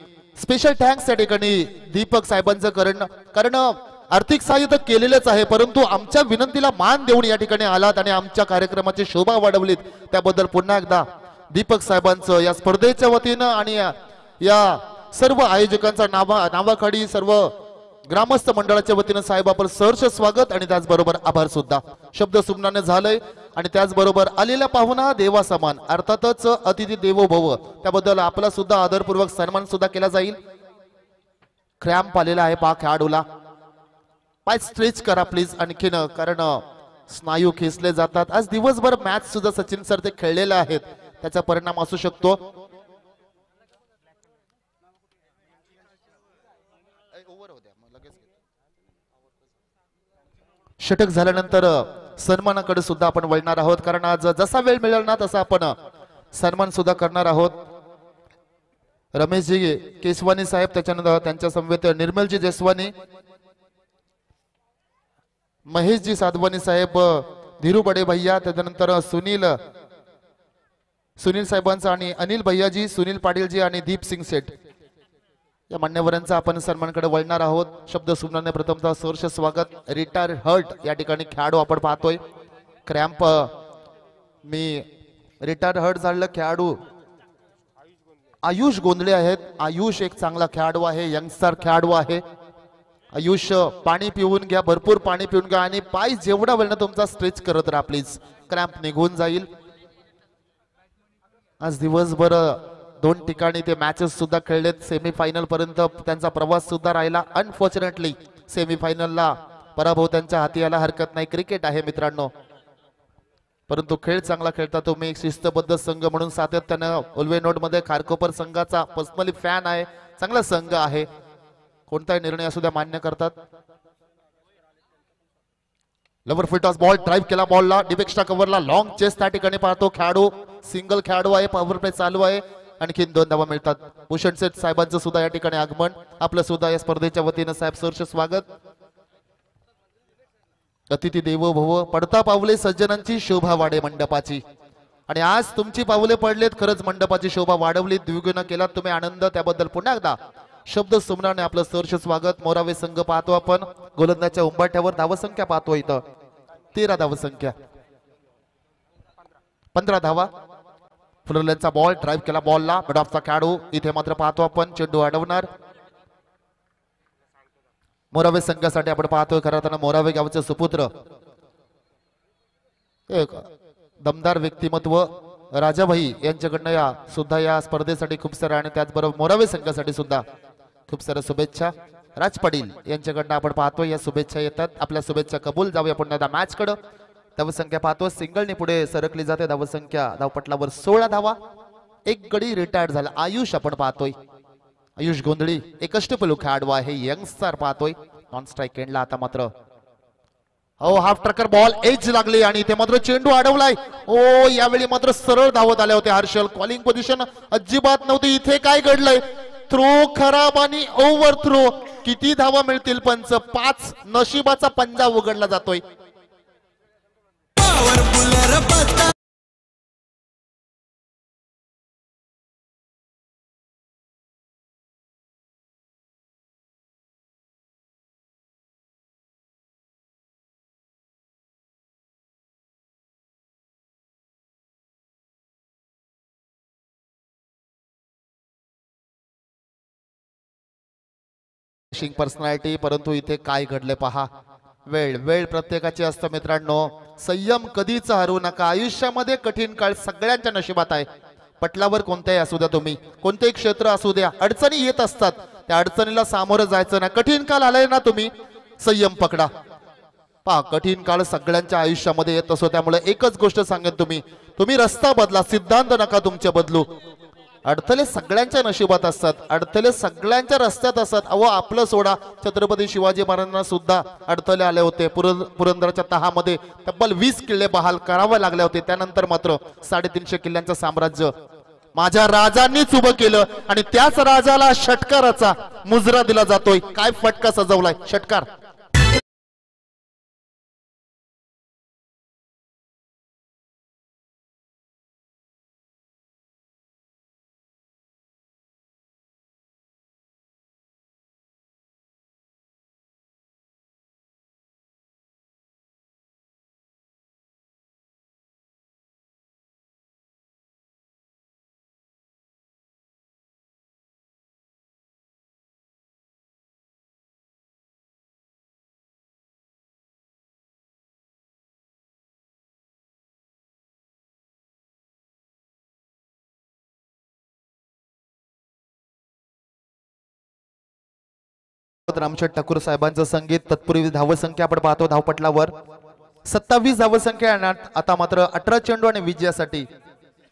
स्पेशल थँक्स या ठिकाणी दीपक साहेबांचं कारण आर्थिक सहाय्य तर केलेलंच आहे परंतु आमच्या विनंतीला मान देऊन या ठिकाणी आलात आणि आमच्या कार्यक्रमाची शोभा वाढवलीत त्याबद्दल पुन्हा एकदा दीपक साहेबांचं या स्पर्धेच्या वतीनं आणि या सर्व आयोजकांचा नावाखाली सर्व ग्रामस्थ मंडळाच्या वतीनं साहेब आपण सहर्ष स्वागत आणि त्याचबरोबर आभार सुद्धा शब्द सुमनाने झालंय आणि त्याचबरोबर आलेला पाहुणा देवा समान अर्थातच अतिथी देवो भव त्याबद्दल आपला सुद्धा आदरपूर्वक सन्मान सुद्धा केला जाईल क्रॅम्प आलेला आहे पा खेळाडूला पाय स्ट्रेच करा प्लीज आणखीन कारण स्नायू खेचले जातात आज दिवसभर मॅच सुद्धा सचिन सर ते खेळलेले आहेत त्याचा परिणाम असू शकतो षटक झाल्यानंतर सन्मानाकडे सुद्धा आपण वळणार आहोत कारण आज जसा वेळ मिळेल ना तसा आपण सन्मान सुद्धा करणार आहोत रमेशजी केसवानी साहेब त्याच्यानंतर त्यांच्या समवेत निर्मलजी जसवानी महेशजी साधवानी साहेब धीरू बडे भैया त्याच्यानंतर सुनील साहेबांचा आणि अनिल भैयाजी सुनील पाटीलजी आणि दीप सिंग सेठ या मान्यवरांचा आपण सन्मानकडे वळणार आहोत शब्द सुमनाने प्रथमतः सहर्ष स्वागत रिटायर हर्ट या ठिकाणी खेळाडू आपण पाहतोय क्रॅम्प मी रिटायर हर्ट झालेला खेळाडू आयुष गोंधळे आहेत आयुष एक चांगला खेळाडू आहे यंगस्टर खेळाडू आहे आयुष पाणी पिऊन घ्या भरपूर पाणी पिऊन घ्या आणि पाय जेवढा वेळ ना तुमचा स्ट्रेच करत राहा प्लीज क्रॅम्प निघून जाईल आज दिवसभर 2 ठिकाणी ते मॅचेस सुद्धा खेळलेत सेमीफायनल पर्यंत त्यांचा प्रवास सुद्धा राहिला अनफॉर्च्युनेटली सेमीफायनलला पराभव त्यांच्या हाती यायला हरकत नाही क्रिकेट आहे मित्रांनो परंतु खेळ चांगला खेळता तुम्ही एक शिस्तबद्ध संघ म्हणून सातत्यानं उल्वे नोट मध्ये खारकोपर संघाचा पर्सनली फॅन आहे चांगला संघ आहे कोणताही निर्णय असू द्या मान्य करतात लवर फुल टॉस बॉल ड्राइव्ह केला बॉलला डिपेक्स्ट्रा कव्हरला लॉंग चेस त्या ठिकाणी पाहतो खेळाडू सिंगल खेळाडू आहे पॉवर प्ले चालू आहे आणखीन 2 धावा मिळतात. भूषण सेठ साहेबांचं सुद्धा या ठिकाणी आगमन. आपलं सुद्धा या स्पर्धेच्या वतीनं साहेब सहर्ष स्वागत. अतिथी देवो भव, पडता पावले सज्जनांची शोभा वाढे मंडपाची. आणि आज तुमची पावले पडलेत, खरंच मंडपाची शोभा वाढवली, द्विगुण केला तुम्ही आनंद, त्याबद्दल पुन्हा एकदा शब्द सुमनाने आपलं सहर्ष स्वागत. मोरावे संघ पाहतो आपण गोलंदाजच्या उंबाठ्यावर. धावसंख्या पाहतो इथं 13 धावसंख्या, 15 धावा. फुलरलेनचा बॉल ड्राईव्ह केला, बॉलला मिड ऑफचा खेळाडू. इथे मात्र पाहतो आपण चेंडू अडवणार. मोरावे संघासाठी आपण पाहतोय खरं तर मोरावे गावचे सुपुत्र, एक दमदार व्यक्तिमत्व राजाभाई यांच्याकडनं या सुद्धा या स्पर्धेसाठी खूप साऱ्या आणि त्याचबरोबर मोरावे संघासाठी सुद्धा खूप साऱ्या शुभेच्छा. राज पाटील यांच्याकडनं आपण पाहतोय या शुभेच्छा येतात. आपल्या शुभेच्छा कबूल. जाऊया पुन्हा एकदा मॅच कडे. धावसंख्या पाहतो सिंगलने पुढे सरकली जाते. धावसंख्या धावपटलावर 16 धावा. एक गडी रिटायर्ड झाला आयुष आपण पाहतोय. आयुष गोंधळी एक अष्टपैलू खेळाडू आहे, यंगस्टर पाहतोय. नॉन स्ट्राईक एंडला आता मात्र हो हाफ ट्रकर बॉल एज लागली आणि इथे मात्र चेंडू अडवलाय. ओ यावेळी मात्र सरळ धावत आले होते हर्षल. कॉलिंग पोझिशन अजिबात नव्हती. इथे काय घडलंय, थ्रो खराब आणि ओव्हर थ्रो. किती धावा मिळतील पंच? 5. नशिबाचा पंजा उघडला जातोय. पर्सनॅलिटी, परंतु इथे काय घडले पहा. वेळ वेळ प्रत्येकाची असतं मित्रांनो. संयम कधीच हरू नका. आयुष्यामध्ये कठीण काळ सगळ्यांच्या नशिबात आहे. पटलावर कोणत्याही असू द्या, तुम्ही कोणतेही क्षेत्र असू द्या, अडचणी येत असतात. त्या अडचणीला सामोरं जायचं ना. कठीण काळ आलाय ना, तुम्ही संयम पकडा. पहा कठीण काळ सगळ्यांच्या आयुष्यामध्ये येत असो. त्यामुळे एकच गोष्ट सांगेन, तुम्ही रस्ता बदला, सिद्धांत नका तुमचे बदलू. अडथळे सगळ्यांच्या नशिबात असतात, अडथळे सगळ्यांच्या रस्त्यात असतात. अहो आपलं सोडा, छत्रपती शिवाजी महाराजांना सुद्धा अडथळे आले होते. पुरंदरच्या तहामध्ये तब्बल 20 किल्ले बहाल करावे लागले होते. त्यानंतर मात्र 350 किल्ल्यांचं साम्राज्य माझ्या राजांनीच उभं केलं आणि त्याच राजाला षटकाराचा मुजरा दिला जातोय. काय फटका सजवलाय, षटकार. रामशेठ ठाकूर साहेबांचं संगीत. तत्पूर्वी धावसंख्या आपण पाहतो धावपटलावर 27 धावसंख्या. आता मात्र 18 चेंडू आणि विजयासाठी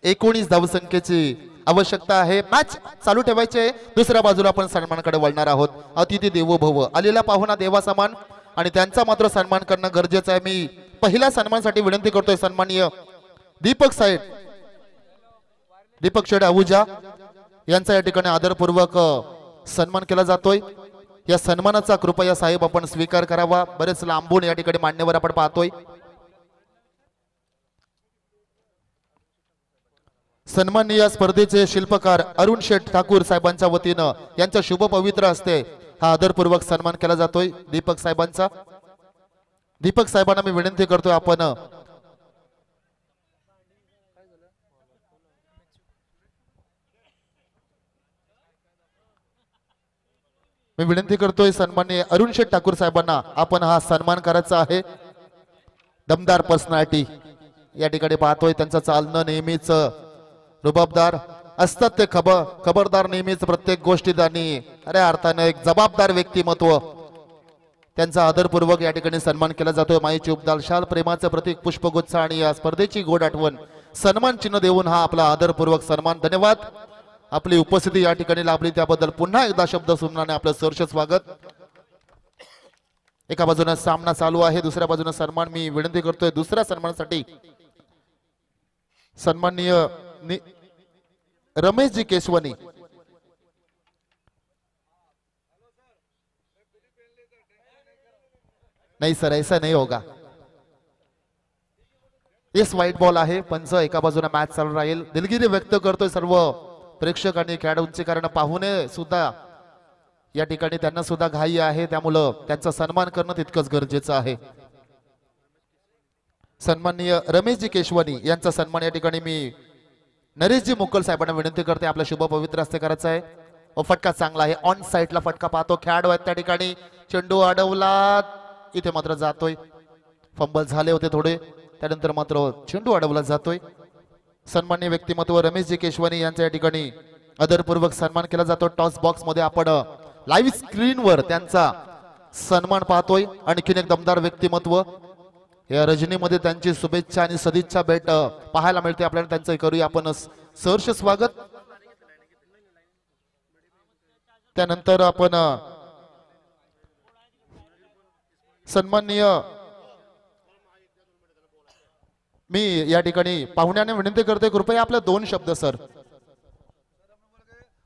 19 धावसंख्येची आवश्यकता आहे. मॅच चालू ठेवायचे. दुसऱ्या बाजूला आपण सन्मानाकडे वळणार आहोत. अतिथी देवो भव, आलेला पाहुणा देवा समान आणि त्यांचा मात्र सन्मान करणं गरजेचं आहे. मी पहिल्या सन्मानासाठी विनंती करतोय सन्माननीय दीपक शेठ आहुजा यांचा या ठिकाणी आदरपूर्वक सन्मान केला जातोय. या सन्मानाचा कृपया साहेब आपण स्वीकार करावा. बरेच लांबून या ठिकाणी मान्यवर आपण पाहतोय. सन्माननीय स्पर्धेचे शिल्पकार अरुण शेठ ठाकूर साहेबांच्या वतीनं यांच्या शुभ पवित्र हस्ते हा आदरपूर्वक सन्मान केला जातोय दीपक साहेबांचा. दीपक साहेबांना मी विनंती करतोय, आपण सन्माननीय अरुण शेठ ठाकूर साहेबांना आपण हा सन्मान करायचा आहे. दमदार पर्सनॅलिटी या ठिकाणी पाहतोय. त्यांचं चालणं नेहमीच रुबाबदार असतात. ते खबरदार नेहमीच प्रत्येक गोष्टीत आणि खऱ्या अर्थाने एक जबाबदार व्यक्तिमत्व. त्यांचा आदरपूर्वक या ठिकाणी सन्मान केला जातोय. माईची उपदाल शाल, प्रेमाचं प्रतीक, पुष्पगुच्छ आणि या स्पर्धेची गोड आठवण सन्मान चिन्ह देऊन हा आपला आदरपूर्वक सन्मान. धन्यवाद. आपली उपस्थिती या ठिकाणी लाभली त्याबद्दल पुन्हा एकदा शब्द सुमनाने आपलं सहर्ष स्वागत. एका बाजूने सामना चालू आहे, दुसऱ्या बाजूने सन्मान. मी विनंती करतोय दुसऱ्या सन्मानासाठी सन्माननीय रमेश जी केशवनी। नहीं सर, ऐसा नहीं होगा। येस, व्हाईट बॉल आहे। पंच एका बाजूने मॅच चालू राहील। दिलगिरी व्यक्त करतोय सर्व प्रेक्षक आणि खेळाडूंचे, कारण पाहुणे सुद्धा या ठिकाणी त्यांना सुद्धा घाई आहे, त्यामुळं त्यांचा सन्मान करणं तितकंच गरजेचं आहे। सन्माननीय रमेशजी केशवनी यांचा सन्मान या ठिकाणी मी नरेशजी मुकल साहेबांना विनंती करते, आपला शुभ पवित्र हस्ते करायचा आहे। फटका चांगला आहे, ऑन साइडला फटका पाहतो, खेळाडू आहेत त्या ठिकाणी। चेंडू अडवला, इथे मात्र जातोय। फंबल झाले होते थोडे, त्यानंतर मात्र चेंडू अडवला जातोय। सन्माननीय व्यक्तिमत्व रमेशजी केशवनी यांचा या ठिकाणी आदरपूर्वक सन्मान केला जातो। टॉस बॉक्स मध्ये आपण लाईव्ह स्क्रीनवर त्यांचा सन्मान पाहतोय। आणखीन एक दमदार व्यक्तिमत्व या रजनीमध्ये त्यांची शुभेच्छा आणि सदिच्छा भेट पाहायला मिळते आपल्याला। त्यांचं करूया आपण सहर्ष स्वागत। त्यानंतर आपण सन्माननीय, मी या ठिकाणी पाहुण्याने विनंती करते, कृपया आपले 2 शब्द सर।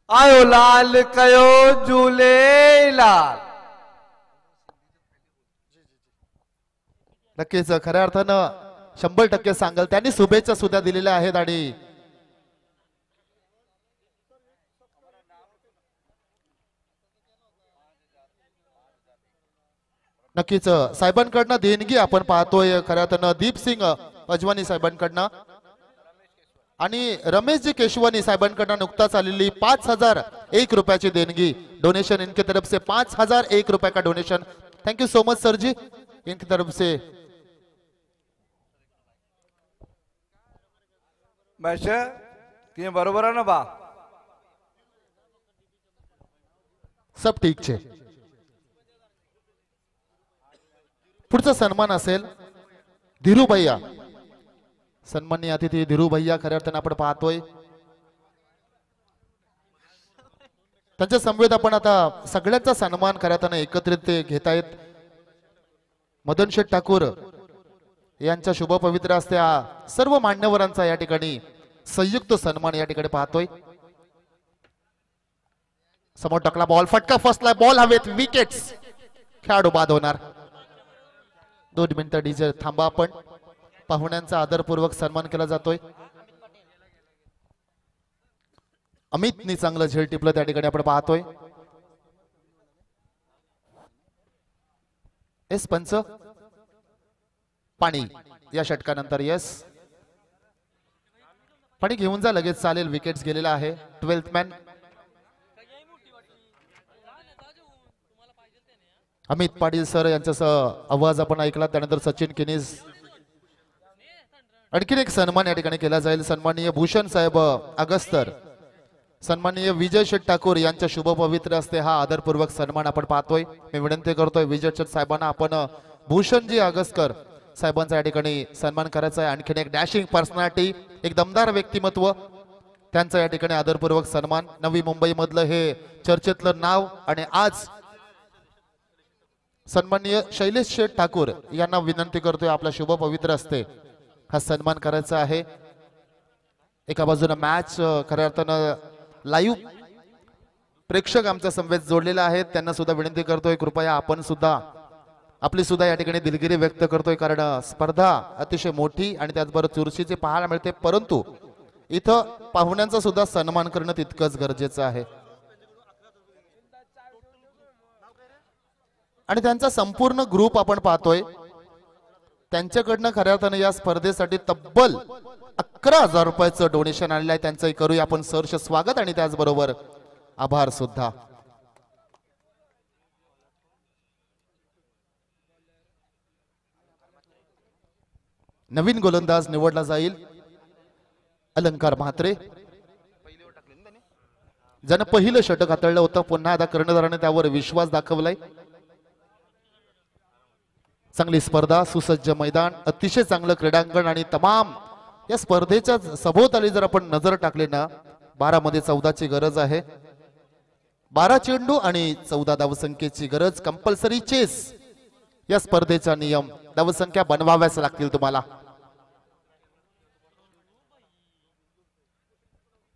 आयो लाल कयो झुले लाल। नक्कीच खऱ्या अर्थानं 100% सांगाल, त्यांनी शुभेच्छा सुद्धा दिलेल्या आहेत। आणि नक्कीच साहेबांकडनं देणगी आपण पाहतोय खऱ्या अर्थानं दीप सिंग अजवानी साहेबांकडनं आणि रमेशजी केशवनी साहेबांकडनं नुकताच आलेली 5001 रुपयाची देणगी, डोनेशन इनके तरफ से 5001 रुपये का donation. Thank you so much sir जी, इनकी तरफ से। मैशे कि बरोबर आहे ना बा? सब ठीक छे। पुढचा सन्मान असेल धीरू भैया, सन्माननीय अतिथी धीरू भैया खऱ्या अर्थानं आपण पाहतोय। त्यांच्या समवेत आपण आता सगळ्यांचा सन्मान खऱ्या अर्थानं एकत्रित ते घेत आहेत। मदन शेठ ठाकूर यांच्या शुभ पवित्र हस्ते सर्व मान्यवरांचा या ठिकाणी संयुक्त सन्मान या ठिकाणी पाहतोय। समोर टाकला बॉल, फटका फसला, बॉल हवेत, विकेट्स, खेळाडू बाद होणार। 2 मिनिटं डीजे थांबा, आपण पाहुण्यांचा आदरपूर्वक सन्मान केला जातोय। अमितनी चांगलं झेल टिपलं त्या ठिकाणी आपण पाहतोय। एस पंच पाणी या षटकानंतर, यस पाणी घेऊन जा लगेच, चालेल। विकेट्स गेलेला आहे। 12th man Amit Patil sir यांचा आवाज आपण ऐकला। त्यानंतर सचिन किनीस, आणखीन एक सन्मान या ठिकाणी केला जाईल। सन्माननीय भूषण साहेब अगस्तर, सन्माननीय विजय शेठ ठाकूर यांच्या शुभ पवित्र हस्ते हा आदरपूर्वक सन्मान आपण पाहतोय। मी विनंती करतोय विजय शेठ साहेबांना, आपण भूषणजी अगस्कर साहेबांचा या ठिकाणी सन्मान करायचा आहे। आणखीन एक डॅशिंग पर्सनॅलिटी, एक दमदार व्यक्तिमत्व, त्यांचा या ठिकाणी आदरपूर्वक सन्मान। नवी मुंबई मधलं हे चर्चेतलं नाव, आणि आज सन्माननीय शैलेश शेठ ठाकूर यांना विनंती करतोय आपला शुभ पवित्र हस्ते हा सन्मान करायचा आहे। एका बाजूने मॅच खऱ्या अर्थानं लाईव्ह प्रेक्षक आमच्या समवेत जोडलेले आहेत, त्यांना सुद्धा विनंती करतोय कृपया आपण सुद्धा आपली सुद्धा या ठिकाणी दिलगिरी व्यक्त करतोय, कारण स्पर्धा अतिशय मोठी आणि त्याचबरोबर चुरशीची पाहायला मिळते, परंतु इथं पाहुण्यांचा सुद्धा सन्मान करणं तितकंच गरजेचं आहे। आणि त्यांचा संपूर्ण ग्रुप आपण पाहतोय, त्यांच्याकडनं खऱ्या अर्थानं या स्पर्धेसाठी तब्बल 11,000 रुपयाचं डोनेशन आलेलं आहे। त्यांचंही करूया आपण सहर्ष स्वागत आणि त्याचबरोबर आभार सुद्धा। नवीन गोलंदाज निवडला जाईल अलंकार म्हात्रे, ज्यानं पहिलं षटक हाताळलं होतं, पुन्हा आता कर्णधाराने त्यावर विश्वास दाखवलाय। चांगली स्पर्धा, सुसज्ज मैदान, अतिशय चांगलं क्रीडांगण आणि तमाम या स्पर्धेच्या सभोवताली जर आपण नजर टाकली ना, 12 मध्ये 14 ची गरज आहे। 12 चेंडू आणि 14 धावसंख्येची गरज, कंपल्सरी चेस या स्पर्धेचा नियम, धावसंख्या बनवाव्याच लागतील तुम्हाला।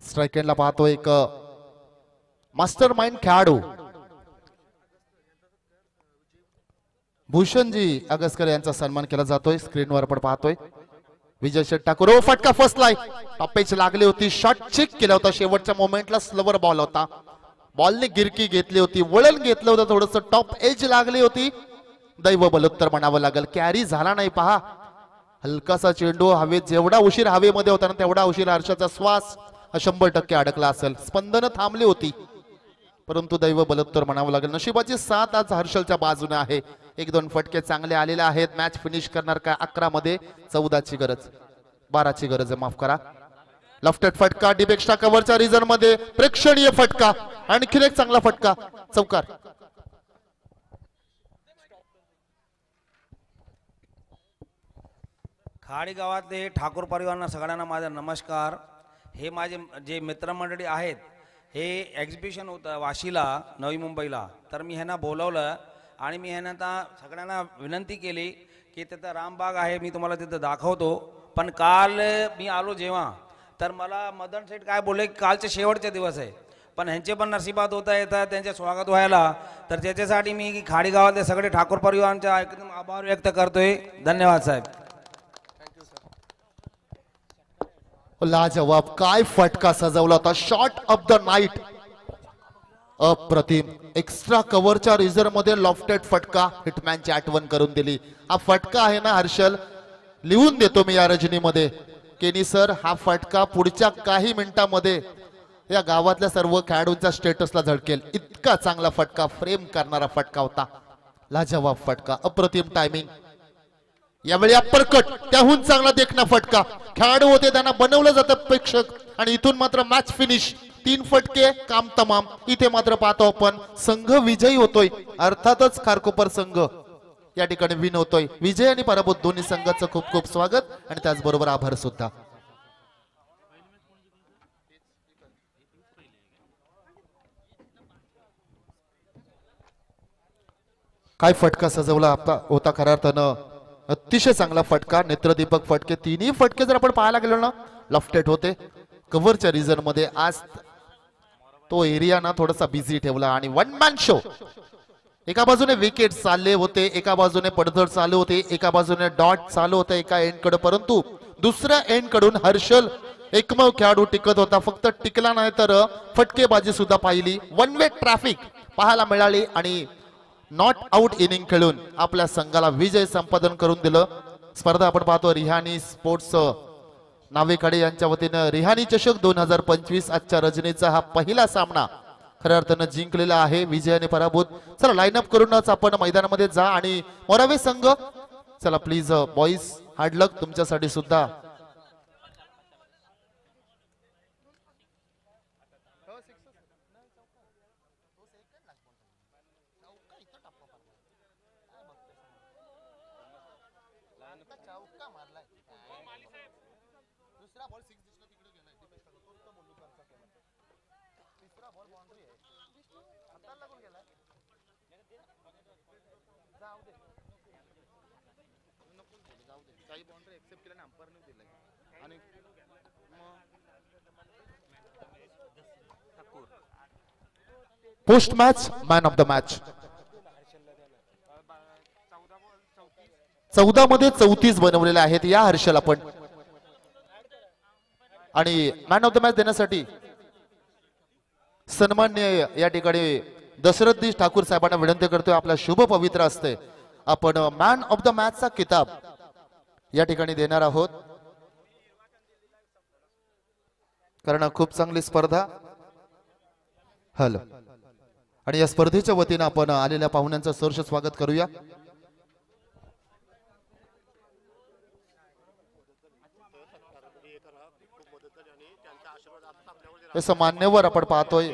स्ट्राइक एंडला पाहतो एक मास्टर माइंड खेळाडू भूषणजी अगसकर यांचा सन्मान केला जातोय. स्क्रीनवर आपण पाहतोय विजय शेट ठाकूर. ओ फटका फसलाय. टप्पेच लागली होती. शॉट चेक केला होता. शेवटच्या मोमेंटला स्लोवर बॉल होता. बॉलने गिरकी घेतली होती. वळण घेतलं होतं. थोडस टॉप एज लागली होती. दैव बलोत्तर म्हणावं लागेल. कॅरी झाला नाही. पहा हलकासा चेंडू हवेत जेवढा उशीर हवेमध्ये होता ना तेवढा उशीर हर्षाचा श्वास 100% अडकला असेल. स्पंदन थांबली होती परंतु दैव बलोत्तर म्हणावं लागेल. नशिबाची साथ आज हर्षलच्या बाजूने आहे. 1-2 फटके चांगले आलेले आहेत. मॅच फिनिश करणार का 11 मध्ये 14ची गरज 12ची गरज आहे माफ करा. लेफ्टेड फटका डीप एक्स्ट्रा कव्हरच्या रिझन मध्ये प्रेक्षणीय फटका. आणखीन एक चांगला फटका चौकार. खाडी गावातले ठाकूर परिवारांना सगळ्यांना माझा नमस्कार. हे माझे जे मित्रमंडळी आहेत हे एक्झिबिशन होतं वाशीला नवी मुंबईला तर मी ह्यांना बोलवलं आणि मी ह्यांना सगळ्यांना विनंती केली की तिथं रामबाग आहे मी तुम्हाला तिथं दाखवतो. पण काल मी आलो जेव्हा तर मला मदन शेठ काय बोलले की कालचे शेवटचे दिवस आहे पण ह्यांचे पण नशिबात होता येतात त्यांचे स्वागत व्हायला तर त्याच्यासाठी मी खाडी गावातले सगळे ठाकूर परिवारांचा एकदम आभार व्यक्त करतोय. धन्यवाद साहेब. लाजवाब काय फटका सजवला होता. शॉट ऑफ द नाईट अप्रतिम. एक्स्ट्रा कव्हरच्या रिझर्व मध्ये लॉफ्टेड फटका हिटमॅनची आठवण करून दिली. हा फटका आहे ना हर्षल लिहून देतो मी या रजनीमध्ये. केनी सर हा फटका पुढच्या काही मिनिटांमध्ये या गावातल्या सर्व खेळाडूंच्या स्टेटसला झळकेल. इतका चांगला फटका फ्रेम करणारा फटका होता. लाजवाब फटका अप्रतिम टायमिंग. यावेळी अप्परकट त्याहून चांगला देखना फटका. खेळाडू होते त्यांना बनवलं जातं प्रेक्षक आणि इथून मात्र मॅच फिनिश. 3 फटके काम तमाम. इथे मात्र पाहतो आपण संघ विजयी होतोय. अर्थातच खारकोपर संघ या ठिकाणी विन होतोय. विजय आणि पराभूत दोन्ही संघाचं खूप खूप स्वागत आणि त्याचबरोबर आभार सुद्धा. काय फटका सजवला होता खऱ्या अर्थानं. अतिशय चांगला फटका. नेत्रदीपक फटके. तिन्ही फटके जर आपण पाहायला गेलो ना लॉफ्टेड होते कव्हरच्या रिझन मध्ये. आज तो एरिया ना थोडासा बिझी ठेवला आणि वन मॅन शो. एका बाजूने विकेट चालले होते एका बाजूने पडझड चालू होते एका बाजूने डॉट चालू होते एका एंड कडे परंतु दुसऱ्या एंड कडून हर्षल एकमेव खेळाडू टिकत होता. फक्त टिकला नाही तर फटकेबाजी सुद्धा पाहिली. वन वे ट्रॅफिक पाहायला मिळाली आणि नॉट आउट इनिंग खेळून आपल्या संघाला विजय संपादन करून दिलं. स्पर्धा आपण पाहतो रिहानी स्पोर्ट्स नावेकडे यांच्या वतीनं रिहानी चषक 2025 आजच्या रजनीचा हा पहिला सामना खऱ्या अर्थानं जिंकलेला आहे. विजय आणि पराभूत. चला लाईनअप करूनच आपण मैदानामध्ये जा आणि मोरावे संघ चला प्लीज बॉईज हार्ड लक तुमच्यासाठी सुद्धा. Post match man of the match. 14 मध्ये 34 बनवलेले आहेत या हर्षल आपण. आणि मॅन ऑफ द मॅच देण्यासाठी सन्मान्य या ठिकाणी दशरथजी ठाकूर साहेबांना विनंती करतोय. आपला शुभ पवित्र असते आपण मॅन ऑफ द मॅचचा किताब या ठिकाणी देणार आहोत. कारण खूप चांगली स्पर्धा. हॅलो आणि या स्पर्धेच्या वतीनं आपण आलेल्या पाहुण्यांचं सहर्ष स्वागत करूया. मान्यवर आपण पाहतोय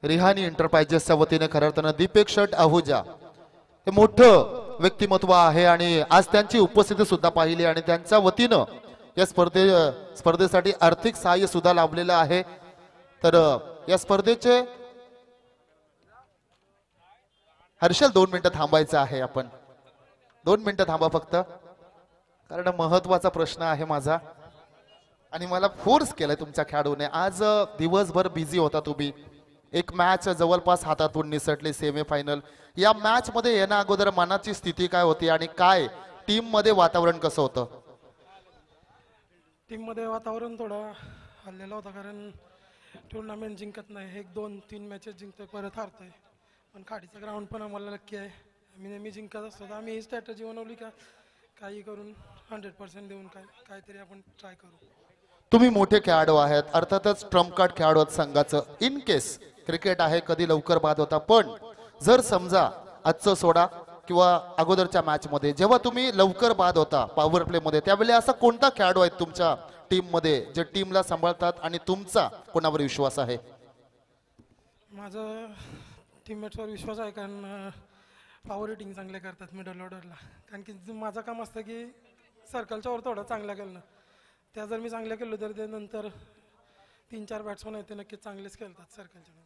रिहानी एंटरप्राइजेसच्या वतीने खऱ्या अर्थानं दीपेक शट आहुजा हे मोठं व्यक्तिमत्व आहे आणि आज त्यांची उपस्थिती सुद्धा पाहिली आणि त्यांच्या वतीनं या स्पर्धेसाठी आर्थिक सहाय्य सुद्धा लाभलेलं आहे. तर या स्पर्धेचे हर्षल 2 मिनिटं थांबायचं आहे. आपण 2 मिनिटं थांबा फक्त कारण महत्वाचा प्रश्न आहे माझा. आणि मला फोर्स केलाय तुमच्या खेळाडूने. आज दिवसभर बिझी होता तुम्ही. एक मॅच जवळपास हातातून निसटली सेमीफायनल. या मॅच मध्ये येण्या अगोदर मनाची स्थिती काय होती आणि काय टीम मध्ये वातावरण कसं होतं? टीममध्ये वातावरण थोडं हल्लेलं होतं, कारण टुर्नामेंट जिंकत नाही. 1 2 3 मॅचेस जिंकतोय, परत हारतोय. पण खाडीचं ग्राउंड पण आम्हाला नक्की आहे. आम्ही नेहमी जिंकत असतो. तर आम्ही ही स्ट्रॅटजी बनवली का काही करून 100% देऊन काहीतरी आपण ट्राय करू. तुम्ही मोठे खेळाडू आहेत, अर्थातच ट्रम्प कार्ड खेळाडू आहेत संघाचं. इन केस क्रिकेट आहे, कधी लवकर बाद होता. पण जर समजा आजचं सोडा किंवा अगोदरच्या मॅच मध्ये जेव्हा तुम्ही लवकर बाद होता पॉवर प्ले मध्ये, त्यावेळी असा कोणता खेळाडू आहे तुमच्या टीम मध्ये जे टीमला सांभाळतात आणि तुमचा कोणावर विश्वास आहे? माझं टीममेट्सवर विश्वास आहे, कारण पॉवर हिटिंग चांगले करतात मिडल ऑर्डरला. कारण की माझं काम असतं की सर्कलच्या वर थोडं चांगलं केलं. त्या जर मी चांगलं केलं तर ते नंतर 3 4 बॅट्समन आहेत ते नक्कीच चांगलेच खेळतात सर्कलच्या.